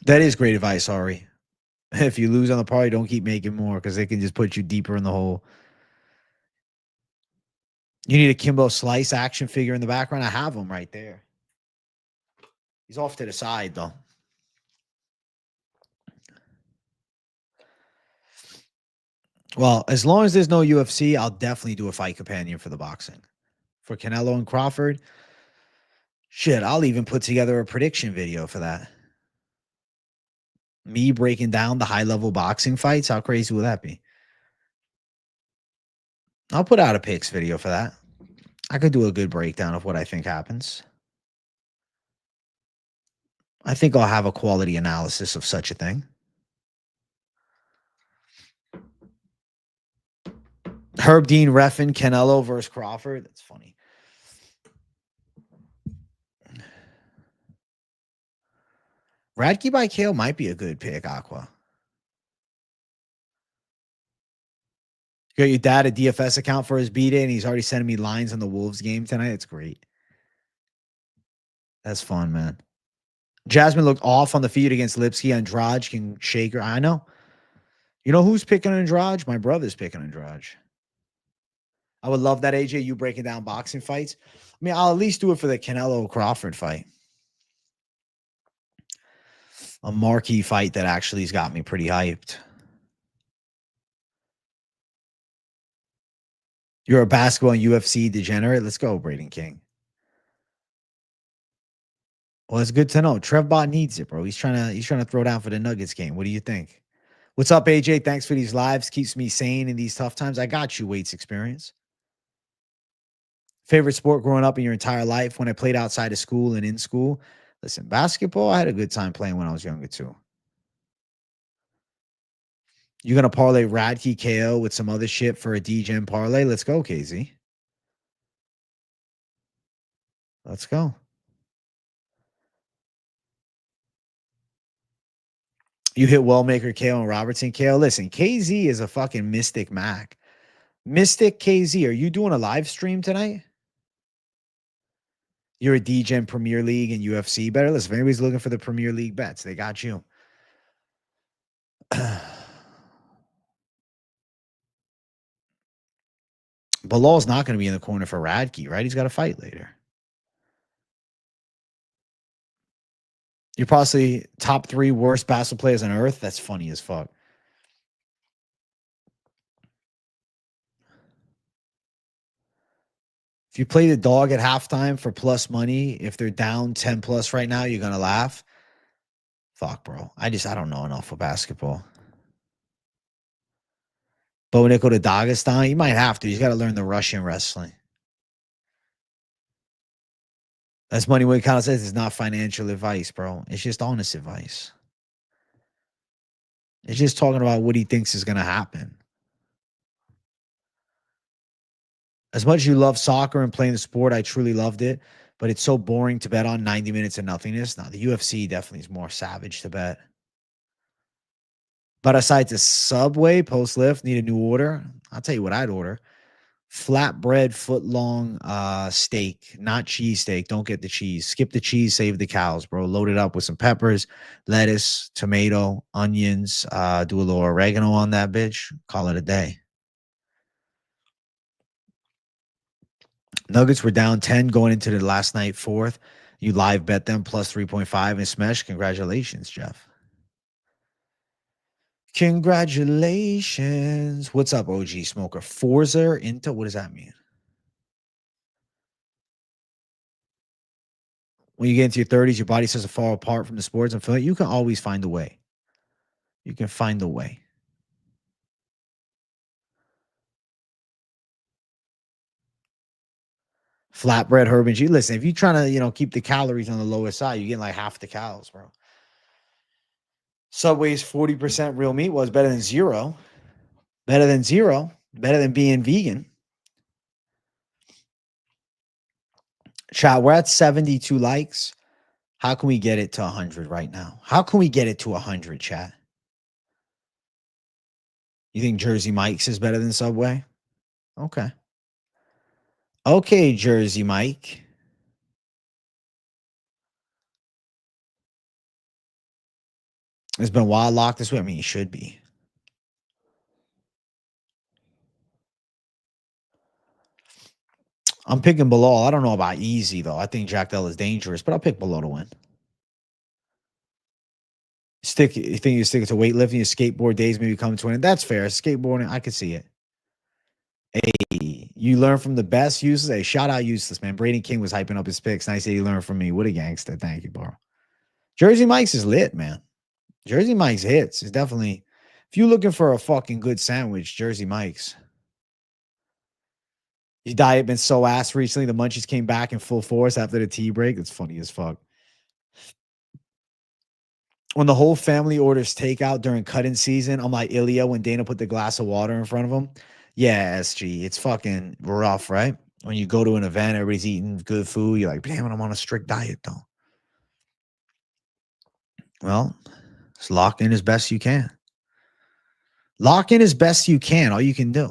That is great advice, Ari. If you lose on the party, don't keep making more because they can just put you deeper in the hole. You need a Kimbo Slice action figure in the background. I have him right there. He's off to the side, though. Well, as long as there's no UFC, I'll definitely do a fight companion for the boxing. For Canelo and Crawford, shit, I'll even put together a prediction video for that. Me breaking down the high-level boxing fights. How crazy will that be? I'll put out a picks video for that. I could do a good breakdown of what I think happens. I think I'll have a quality analysis of such a thing. Herb Dean reffing Canelo versus Crawford. That's funny. Radtke by KO might be a good pick, Aqua. You got your dad a DFS account for his B-Day, and he's already sending me lines on the Wolves game tonight. It's great. That's fun, man. Jasmine looked off on the feed against Lipsky. Andrade can shake her. I know. You know who's picking Andrade? My brother's picking Andrade. I would love that, AJ, you breaking down boxing fights. I mean, I'll at least do it for the Canelo-Crawford fight. A marquee fight that actually has got me pretty hyped. You're a basketball and UFC degenerate. Let's go, Braden King. Well, it's good to know. Trevbot needs it, bro. He's trying to throw down for the Nuggets game. What do you think? What's up, AJ? Thanks for these lives. Keeps me sane in these tough times. I got you, Waits Experience. Favorite sport growing up in your entire life? When I played outside of school and in school. Listen, basketball, I had a good time playing when I was younger too. You're going to parlay Radtke KO with some other shit for a D-Gen parlay? Let's go, KZ. Let's go. You hit Wellmaker KO and Robertson KO. Listen, KZ is a fucking Mystic Mac. Mystic KZ, are you doing a live stream tonight? You're a D-Gen Premier League and UFC better. Listen, if anybody's looking for the Premier League bets, they got you. Belal's not going to be in the corner for Radtke, right? He's got to fight later. You're possibly top 3 worst basketball players on earth. That's funny as fuck. If you play the dog at halftime for plus money, if they're down 10 plus right now, you're going to laugh. Fuck, bro. I don't know enough for basketball. Bo Nickel to Dagestan. You might have to. He's got to learn the Russian wrestling. That's money. What kind of says it's not financial advice, bro. It's just honest advice. It's just talking about what he thinks is going to happen. As much as you love soccer and playing the sport, I truly loved it. But it's so boring to bet on 90 minutes of nothingness. Now, the UFC definitely is more savage to bet. But aside to Subway, post lift, need a new order. I'll tell you what I'd order. Flatbread, foot-long steak, not cheese steak. Don't get the cheese. Skip the cheese, save the cows, bro. Load it up with some peppers, lettuce, tomato, onions. Do a little oregano on that bitch. Call it a day. Nuggets were down 10 going into the last night fourth. You live bet them plus 3.5 and smash. Congratulations, Jeff. Congratulations. What's up, OG Smoker? Forza into, what does that mean? When you get into your 30s, your body starts to fall apart from the sports and feel like you can always find a way. You can find a way. Flatbread, herb and cheese. Listen, if you're trying to, keep the calories on the lower side, you're getting like half the cows, bro. Subway's 40% real meat was better than zero. Better than zero. Better than being vegan. Chat, we're at 72 likes. How can we get it to 100 right now? How can we get it to 100, chat? You think Jersey Mike's is better than Subway? Okay. Okay, Jersey Mike. It's been wild locked this way. I mean, he should be. I'm picking Belal. I don't know about easy, though. I think Jack Dell is dangerous, but I'll pick Belal to win. You think you stick to weightlifting, your skateboard days maybe come to an end. That's fair. Skateboarding, I could see it. Hey, you learn from the best. Useless. Hey, shout out Useless, man. Braden King was hyping up his picks. Nice that you learned from me. What a gangster. Thank you, bro. Jersey Mike's is lit, man. Jersey Mike's hits. It's definitely, if you're looking for a fucking good sandwich, Jersey Mike's. Your diet been so ass recently. The munchies came back in full force after the tea break. It's funny as fuck. When the whole family orders takeout during cut-in season, I'm like Ilya when Dana put the glass of water in front of him. Yeah, SG, it's fucking rough, right? When you go to an event, everybody's eating good food. You're like, damn, I'm on a strict diet, though. Well, just lock in as best you can. Lock in as best you can. All you can do.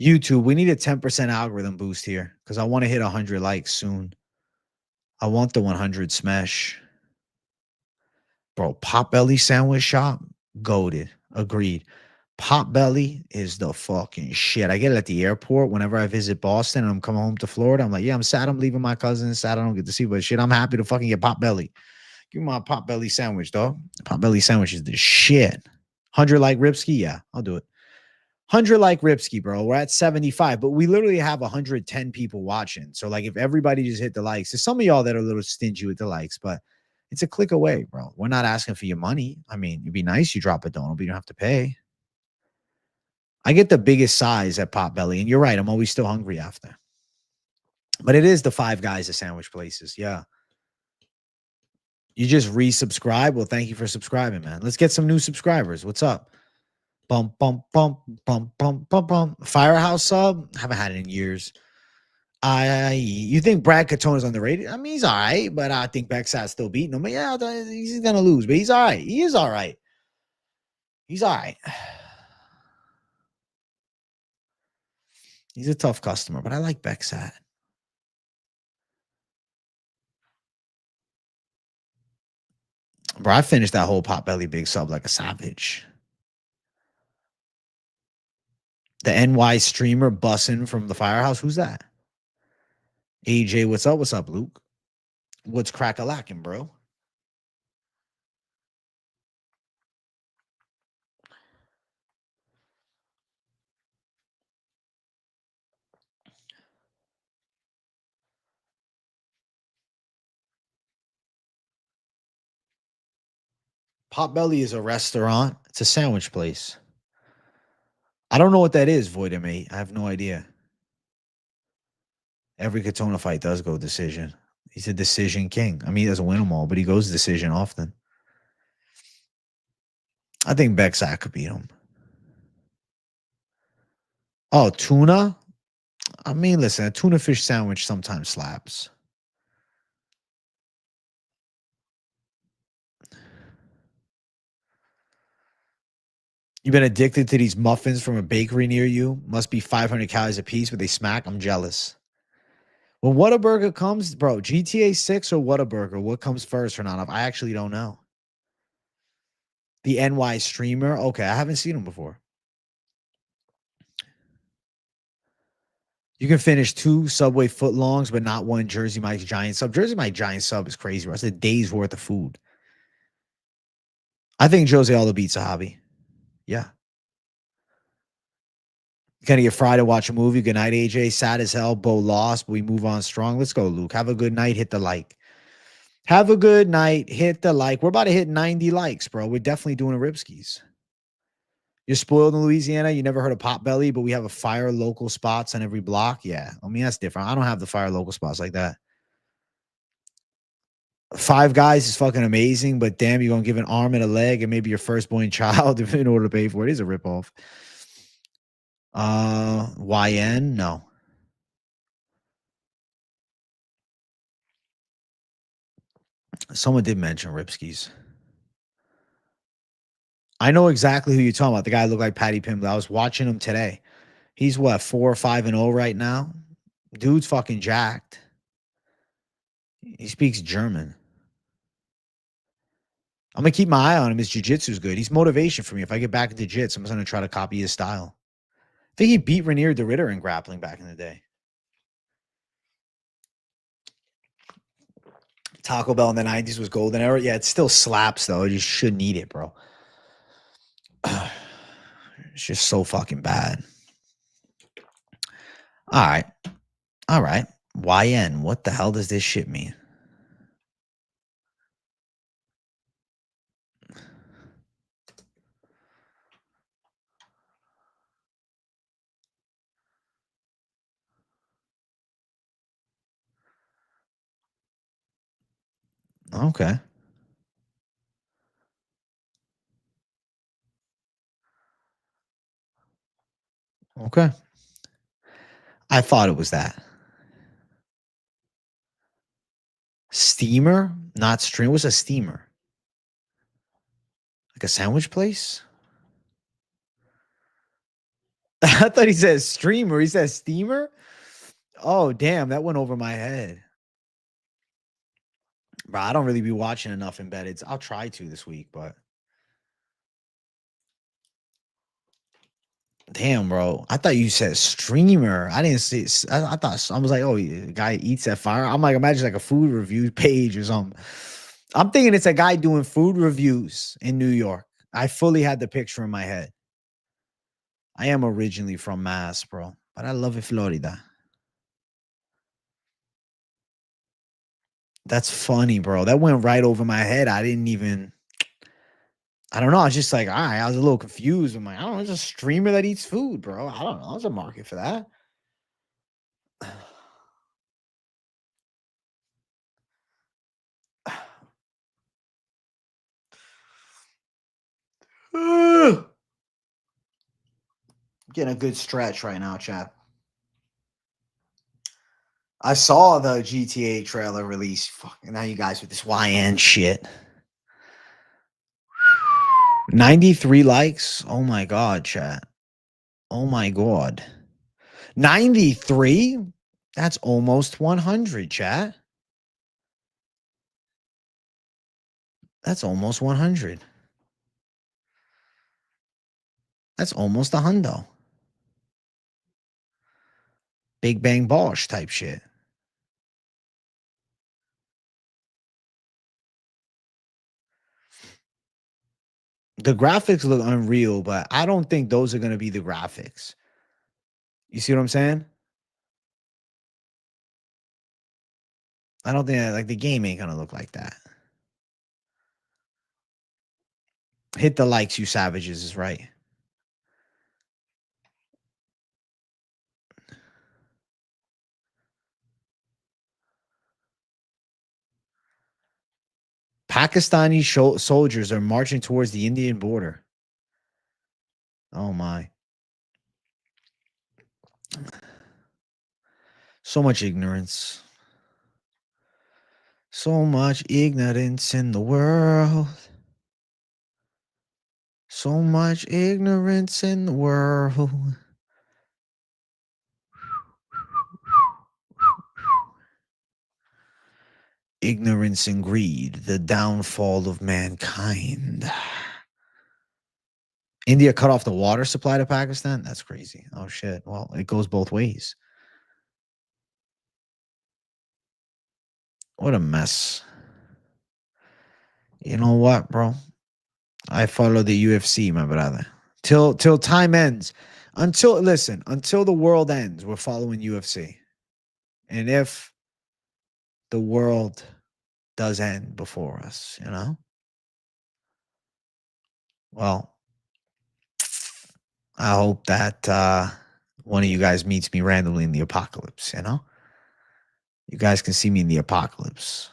YouTube, we need a 10% algorithm boost here because I want to hit 100 likes soon. I want the 100 smash. Bro, Potbelly sandwich shop, goated. Agreed. Potbelly is the fucking shit. I get it at the airport whenever I visit Boston and I'm coming home to Florida. I'm like, yeah, I'm sad I'm leaving my cousins. Sad I don't get to see, but shit, I'm happy to fucking get Potbelly. Give me my Potbelly sandwich, dog. Potbelly sandwich is the shit. 100 like Ripsky? Yeah, I'll do it. 100 like Ripsky, bro. We're at 75, but we literally have 110 people watching. So, like, if everybody just hit the likes, there's some of y'all that are a little stingy with the likes, but it's a click away, bro. We're not asking for your money. I mean, it'd be nice you drop a donut, but you don't have to pay. I get the biggest size at Potbelly, and you're right. I'm always still hungry after. But it is the Five Guys of sandwich places. Yeah. You just resubscribe. Well, thank you for subscribing, man. Let's get some new subscribers. What's up? Bump, bump, bump, bump, bump, bump, bump. Firehouse sub? Haven't had it in years. You think Brad Katona's underrated? I mean, he's all right, but I think Becksat's still beating him. But yeah, he's going to lose, but he's all right. He is all right. He's all right. He's a tough customer, but I like Becksat. Bro, I finished that whole Potbelly big sub like a savage. The NY streamer bussing from the firehouse. Who's that? AJ, what's up? What's up, Luke? What's crack-a-lacking, bro? Potbelly is a restaurant. It's a sandwich place. I don't know what that is, Void mate. I have no idea. Every Katona fight does go decision. He's a decision king. I mean, he doesn't win them all, but he goes decision often. I think Becksack could beat him. Oh, tuna? I mean, listen, a tuna fish sandwich sometimes slaps. You've been addicted to these muffins from a bakery near you. Must be 500 calories a piece, but they smack. I'm jealous. When Whataburger comes, bro, GTA 6 or Whataburger, what comes first or not? I actually don't know. The NY streamer? Okay, I haven't seen him before. You can finish 2 Subway footlongs, but not 1 Jersey Mike's giant sub. Jersey Mike's giant sub is crazy, bro. It's a day's worth of food. I think José Aldo beats Zahabi. Yeah. Gonna get Friday, watch a movie. Good night, AJ. Sad as hell. Bo lost, but we move on strong. Let's go, Luke. Have a good night. Hit the like. Have a good night. Hit the like. We're about to hit 90 likes, bro. We're definitely doing a Ripskis. You're spoiled in Louisiana. You never heard of Potbelly, but we have a fire local spots on every block. Yeah. I mean, that's different. I don't have the fire local spots like that. Five Guys is fucking amazing, but damn, you're going to give an arm and a leg and maybe your firstborn child in order to pay for it. It is a ripoff. YN? No. Someone did mention Ripskis. I know exactly who you're talking about. The guy looked like Patty Pimble. I was watching him today. He's what, 4 or 5-0 right now? Dude's fucking jacked. He speaks German. I'm going to keep my eye on him. His jiu-jitsu's good. He's motivation for me. If I get back into jiu-jitsu, I'm just going to try to copy his style. I think he beat Rainier de Ritter in grappling back in the day. Taco Bell in the 90s was golden era. Yeah, it still slaps, though. You shouldn't eat it, bro. It's just so fucking bad. All right. All right. YN. What the hell does this shit mean? Okay. Okay. I thought it was that. Steamer? Not stream. What's a steamer? Like a sandwich place? I thought he said streamer. He said steamer? Oh, damn. That went over my head. Bro, I don't really be watching enough embeddeds. I'll try to this week, but damn, bro. I thought you said streamer. I didn't see. I thought I was like, oh, the guy eats at fire. I'm like, imagine like a food review page or something. I'm thinking it's a guy doing food reviews in New York. I fully had the picture in my head. I am originally from Mass, bro, but I love it, Florida. That's funny, bro. That went right over my head. I didn't even. I don't know. I was just like, all right. I was a little confused. I'm like, I don't know. It's a streamer that eats food, bro. I don't know. There's a market for that. Getting a good stretch right now, chat. I saw the GTA trailer release. Fuck, now you guys with this YN shit. 93 likes. Oh my god, chat. Oh my god. 93? That's almost 100, chat. That's almost 100. That's almost a hundo. Big Bang Bosh type shit. The graphics look unreal, but I don't think those are going to be the graphics. You see what I'm saying? I don't think like the game ain't going to look like that. Hit the likes, you savages, is right. Pakistani soldiers are marching towards the Indian border. Oh my. So much ignorance. So much ignorance in the world. So much ignorance in the world. Ignorance and greed, the downfall of mankind. India cut off the water supply to Pakistan? That's crazy. Oh, shit. Well, it goes both ways. What a mess. You know what, bro? I follow the UFC, my brother. Till time ends. Until the world ends, we're following UFC. And if the world does end before us, you know? Well, I hope that one of you guys meets me randomly in the apocalypse, you know? You guys can see me in the apocalypse.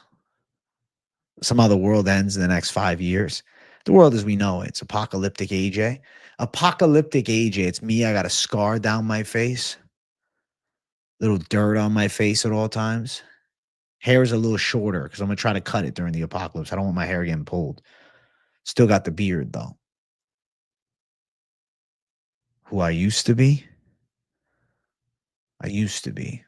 Somehow the world ends in the next 5 years. The world as we know it, it's apocalyptic AJ. Apocalyptic AJ, it's me. I got a scar down my face. Little dirt on my face at all times. Hair is a little shorter because I'm going to try to cut it during the apocalypse. I don't want my hair getting pulled. Still got the beard, though. Who I used to be? I used to be.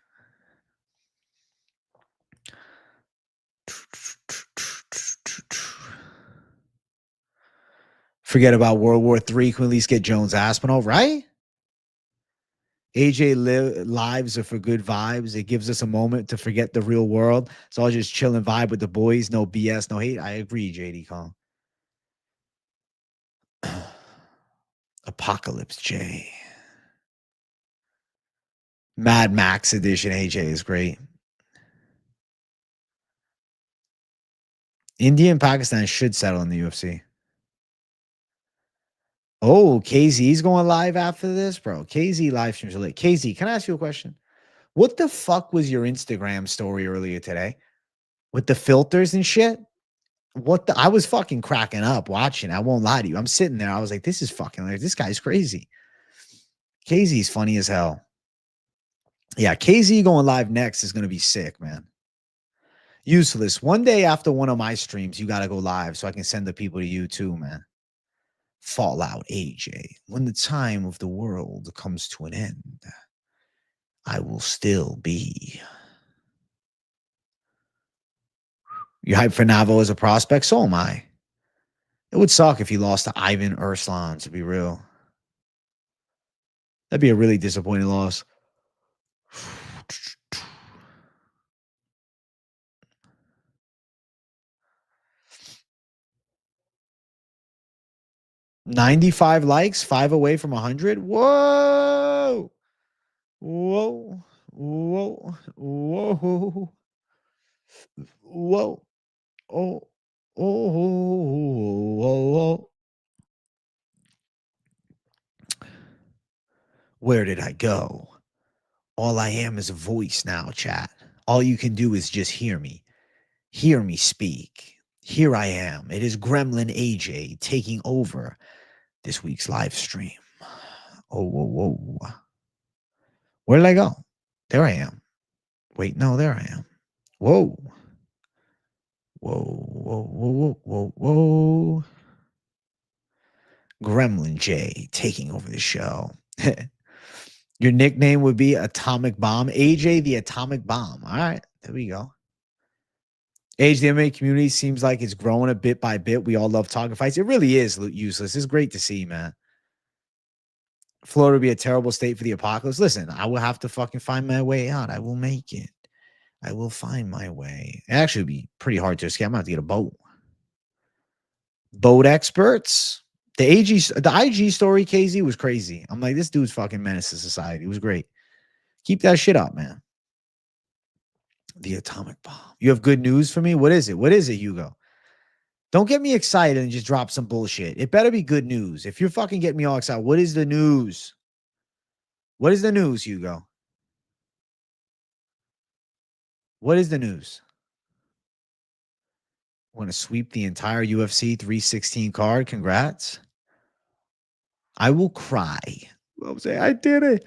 Forget about World War III. Can we at least get Jones Aspinall, right? AJ lives are for good vibes. It gives us a moment to forget the real world. So I'll just chill and vibe with the boys. No BS, no hate. I agree, JD Kong. Apocalypse J. Mad Max edition AJ is great. India and Pakistan should settle in the UFC. Oh, KZ's going live after this, bro. KZ live streams are lit. KZ, can I ask you a question? What the fuck was your Instagram story earlier today with the filters and shit? What the? I was fucking cracking up watching. I won't lie to you. I'm sitting there. I was like, this is fucking like, this guy's crazy. KZ's funny as hell. Yeah, KZ going live next is going to be sick, man. Useless. One day after one of my streams, you got to go live so I can send the people to you too, man. Fallout AJ. When the time of the world comes to an end, I will still be. You hype for Navo as a prospect? So am I. It would suck if he lost to Ivan Erslan, to be real. That'd be a really disappointing loss. 95 likes, 5 away from 100. Whoa. Whoa. Whoa. Whoa. Whoa. Oh. Oh. Where did I go? All I am is a voice now, chat. All you can do is just hear me. Hear me speak. Here I am. It is Gremlin AJ taking over this week's live stream. Oh, whoa, whoa. Where did I go? There I am. Wait, no, there I am. Whoa. Whoa, whoa, whoa, whoa, whoa. Gremlin J taking over the show. Your nickname would be Atomic Bomb. AJ the Atomic Bomb. All right, there we go. AJ, the MMA community seems like it's growing a bit by bit. We all love talking fights. It really is useless. It's great to see, man. Florida would be a terrible state for the apocalypse. Listen, I will have to fucking find my way out. I will make it. I will find my way. It actually would be pretty hard to escape. I'm going to have to get a boat. Boat experts. The IG story, KZ, was crazy. I'm like, this dude's fucking menace to society. It was great. Keep that shit up, man. The atomic bomb. You have good news for me? What is it? What is it, Hugo? Don't get me excited and just drop some bullshit. It better be good news. If you're fucking getting me all excited, what is the news? What is the news, Hugo? What is the news? Want to sweep the entire UFC 316 card? Congrats. I will cry. I'm saying, I did it.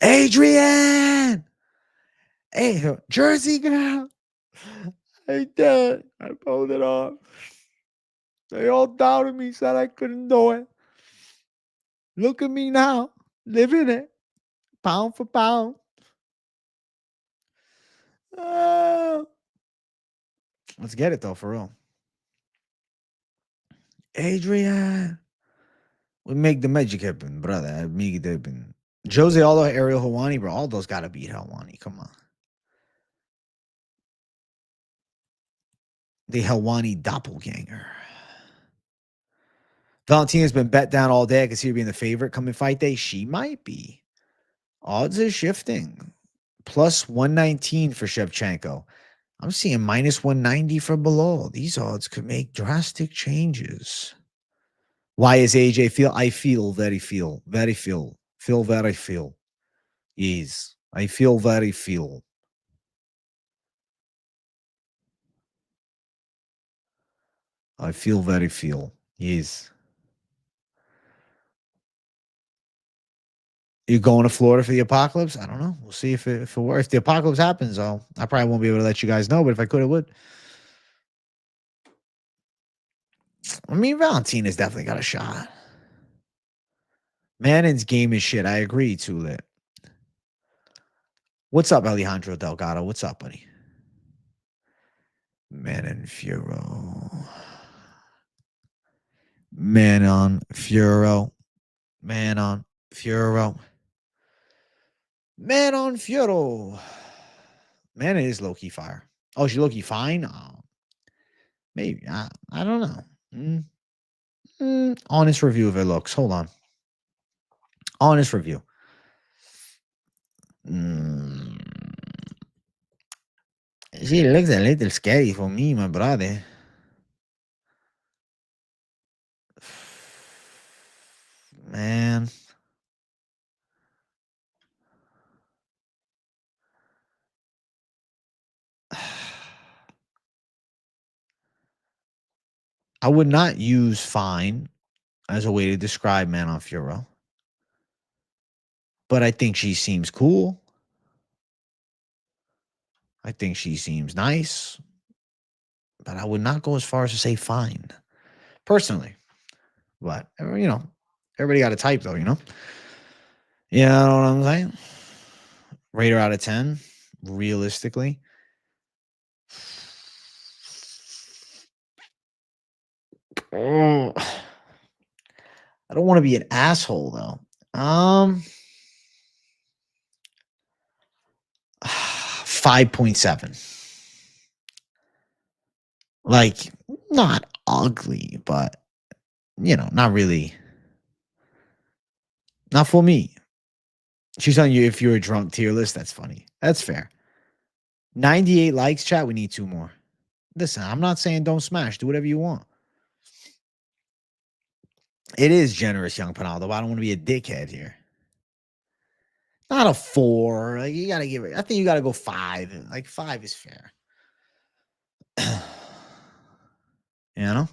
Adrian! Hey, Jersey girl. I did it. I pulled it off. They all doubted me, said I couldn't do it. Look at me now, living it, pound for pound. Let's get it, though, for real. Adrian. We make the magic happen, brother. Make it happen. José, Aldo, Ariel, Helwani, bro. Aldo's got to beat Helwani. Come on. The Helwani doppelganger. Valentina's been bet down all day. I can see her being the favorite coming fight day. She might be. Odds are shifting. Plus 119 for Shevchenko. I'm seeing minus 190 for Belal. These odds could make drastic changes. Why is AJ feel? I feel very feel. Very feel. Feel very feel. Yes. I feel very feel. I feel very feel. Yes. You going to Florida for the apocalypse? I don't know. We'll see if it works. If the apocalypse happens, though, I probably won't be able to let you guys know, but if I could, I would. I mean, Valentina's definitely got a shot. Manon's game is shit. I agree, too lit. What's up, Alejandro Delgado? What's up, buddy? Manon Fiorot. Manon Fiorot. Manon Fiorot. Manon Fiorot. Man, it is low-key fire. Oh, she low-key fine? Maybe. I don't know. Honest review of her looks. Hold on. Honest review. She looks a little scary for me, my brother. Man. I would not use fine as a way to describe Manon Fiorot. But I think she seems cool. I think she seems nice. But I would not go as far as to say fine. Personally. But, everybody got a type, though, you know? Yeah, you know what I'm saying? Rate her out of 10, realistically. Oh, I don't want to be an asshole, though. 5.7. Like, not ugly, but, not really. Not for me. She's on you if you're a drunk tier list. That's funny. That's fair. 98 likes, chat. We need 2 more. Listen, I'm not saying don't smash. Do whatever you want. It is generous, young Penaldo, but I don't want to be a dickhead here. Not a 4. Like, you got to give it. I think you got to go 5. Like, 5 is fair. You know?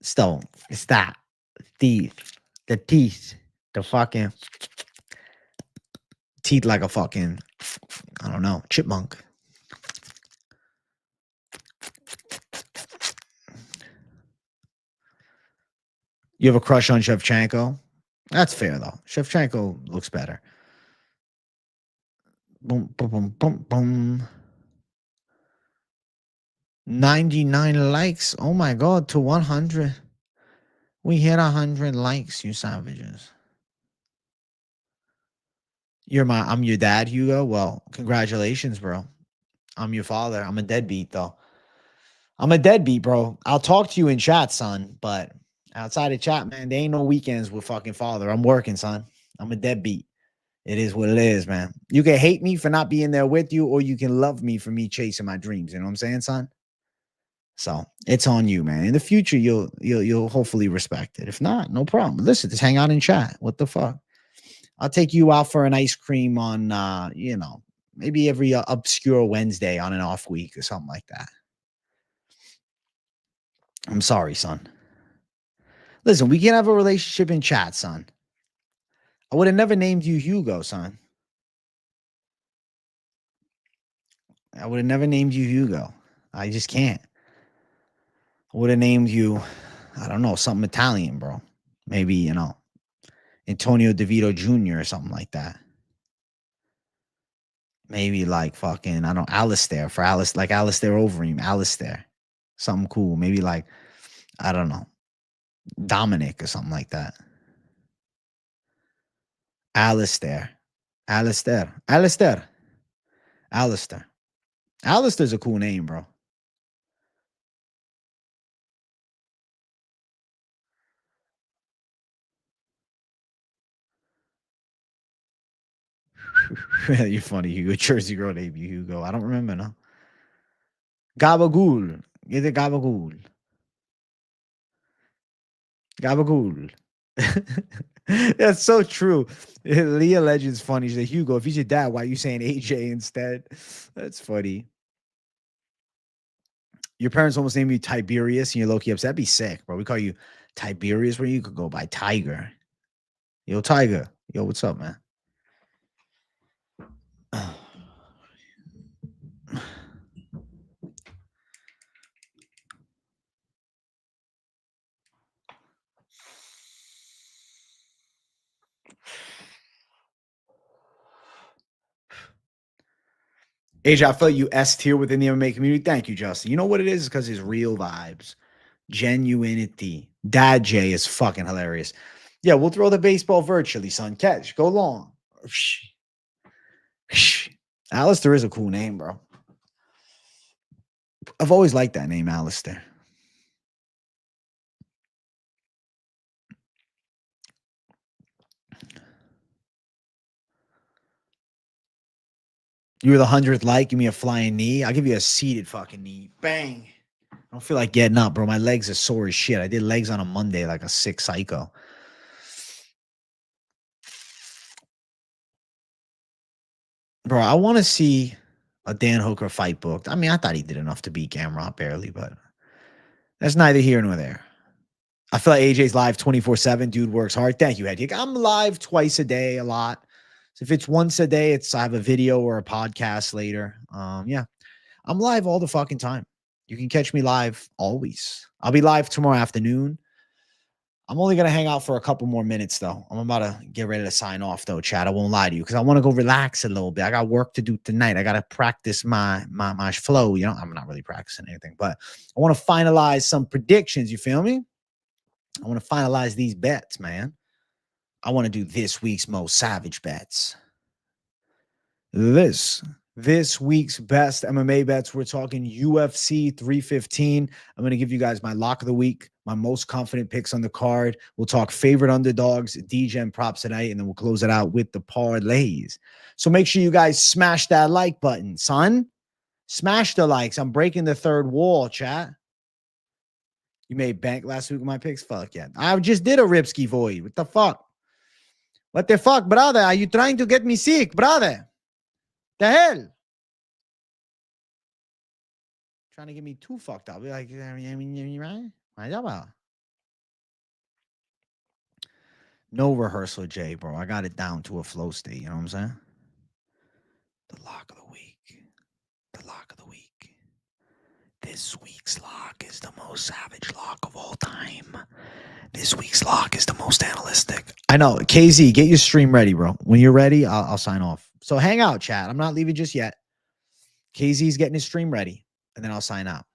Still, it's that. The teeth. The fucking teeth like a fucking, I don't know, chipmunk. You have a crush on Shevchenko? That's fair, though. Shevchenko looks better. Boom, boom, boom, boom, boom. 99 likes. Oh, my God, to 100. We hit 100 likes, you savages. I'm your dad, Hugo. Well, congratulations, bro. I'm your father. I'm a deadbeat, though. I'm a deadbeat, bro. I'll talk to you in chat, son. But outside of chat, man, there ain't no weekends with fucking father. I'm working, son. I'm a deadbeat. It is what it is, man. You can hate me for not being there with you, or you can love me for me chasing my dreams. You know what I'm saying, son? So it's on you, man. In the future, you'll hopefully respect it. If not, no problem. Listen, just hang out in chat. What the fuck? I'll take you out for an ice cream on, maybe every obscure Wednesday on an off week or something like that. I'm sorry, son. Listen, we can have a relationship in chat, son. I would have never named you Hugo, son. I would have never named you Hugo. I just can't. I would have named you, I don't know, something Italian, bro. Maybe, Antonio DeVito Jr. or something like that. Maybe like fucking, I don't know, Alistair for Alice, like Alistair Overeem, Alistair. Something cool. Maybe like, I don't know, Dominic or something like that. Alistair. Alistair. Alistair. Alistair. Alistair's a cool name, bro. You're funny, Hugo. Jersey girl named you Hugo. I don't remember, no. Gabagool. Get the Gabagool. Gabagool. That's so true. Leah Legend's funny. She's like, Hugo, if he's your dad, why are you saying AJ instead? That's funny. Your parents almost named you Tiberius and you're low-key upset. That'd be sick, bro. We call you Tiberius where you could go by Tiger. Yo, Tiger. Yo, what's up, man? AJ, I felt you S tier within the MMA community. Thank you, Justin. You know what it is? Because it's real vibes. Genuinity. Dad J is fucking hilarious. Yeah, we'll throw the baseball virtually, son. Catch. Go long. Alistair is a cool name, bro. I've always liked that name, Alistair. You were the 100th like. Give me a flying knee. I'll give you a seated fucking knee. Bang. I don't feel like getting up, bro. My legs are sore as shit. I did legs on a Monday like a sick psycho. Bro, I want to see a Dan Hooker fight booked. I mean, I thought he did enough to beat Gamrot barely, but that's neither here nor there. I feel like AJ's live 24/7. Dude works hard. Thank you, Hedgig. I'm live twice a day, a lot. So if it's once a day, I have a video or a podcast later. Yeah, I'm live all the fucking time. You can catch me live always. I'll be live tomorrow afternoon. I'm only going to hang out for a couple more minutes, though. I'm about to get ready to sign off, though, Chad. I won't lie to you because I want to go relax a little bit. I got work to do tonight. I got to practice my flow. You know, I'm not really practicing anything, but I want to finalize some predictions. You feel me? I want to finalize these bets, man. I want to do this week's most savage bets. This week's best MMA bets. We're talking UFC 315. I'm going to give you guys my lock of the week, my most confident picks on the card. We'll talk favorite underdogs, DGen props tonight, and then we'll close it out with the parlays. So make sure you guys smash that like button, son. Smash the likes. I'm breaking the third wall, chat. You made bank last week with my picks? Fuck yeah. I just did a Ripsky void. What the fuck? What the fuck, brother? Are you trying to get me sick, brother? The hell? Trying to get me too fucked up. Like, I mean, right? No rehearsal, Jay, bro. I got it down to a flow state. You know what I'm saying? The lock of the week. The lock of the week. This week's lock is the most savage lock of all time. This week's lock is the most analytic. I know. KZ, get your stream ready, bro. When you're ready, I'll sign off. So hang out, chat. I'm not leaving just yet. KZ's getting his stream ready, and then I'll sign out.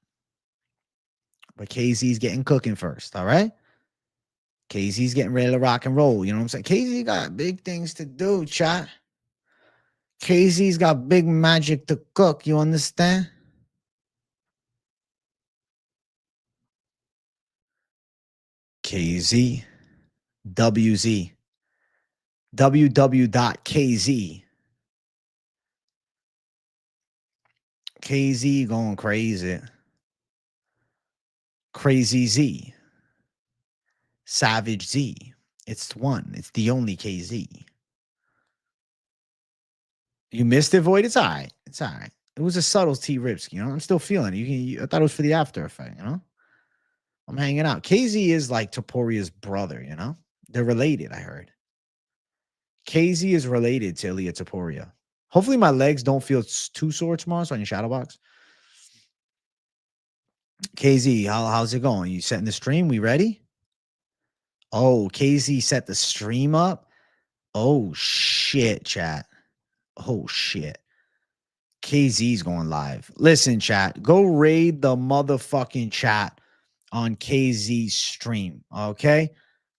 But KZ's getting cooking first, all right? KZ's getting ready to rock and roll. You know what I'm saying? KZ got big things to do, chat. KZ's got big magic to cook. You understand? KZ. WZ. www.kz. KZ going crazy. Crazy Z. Savage Z. It's one. It's the only KZ. You missed it, Void? It's all right. It's all right. It was a subtle T-Rips, you know? I'm still feeling it. I thought it was for the after effect, you know? I'm hanging out. KZ is like Toporia's brother, you know? They're related, I heard. KZ is related to Ilia Topuria. Hopefully my legs don't feel too sore tomorrow, so I can shadow box. KZ, how's it going? You setting the stream? We ready? Oh, KZ set the stream up? Oh, shit, chat. Oh, shit. KZ's going live. Listen, chat. Go raid the motherfucking chat on KZ's stream, okay?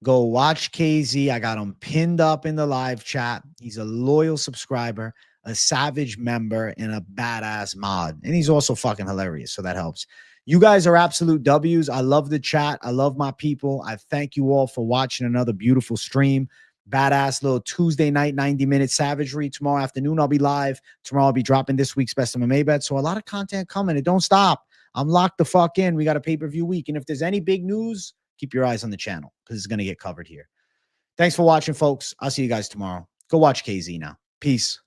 Go watch KZ. I got him pinned up in the live chat. He's a loyal subscriber, a savage member, and a badass mod. And he's also fucking hilarious, so that helps. You guys are absolute W's. I love the chat. I love my people. I thank you all for watching another beautiful stream. Badass little Tuesday night 90-minute savagery. Tomorrow afternoon, I'll be live. Tomorrow, I'll be dropping this week's best MMA bet. So a lot of content coming. It don't stop. I'm locked the fuck in. We got a pay-per-view week. And if there's any big news, keep your eyes on the channel because it's going to get covered here. Thanks for watching, folks. I'll see you guys tomorrow. Go watch KZ now. Peace.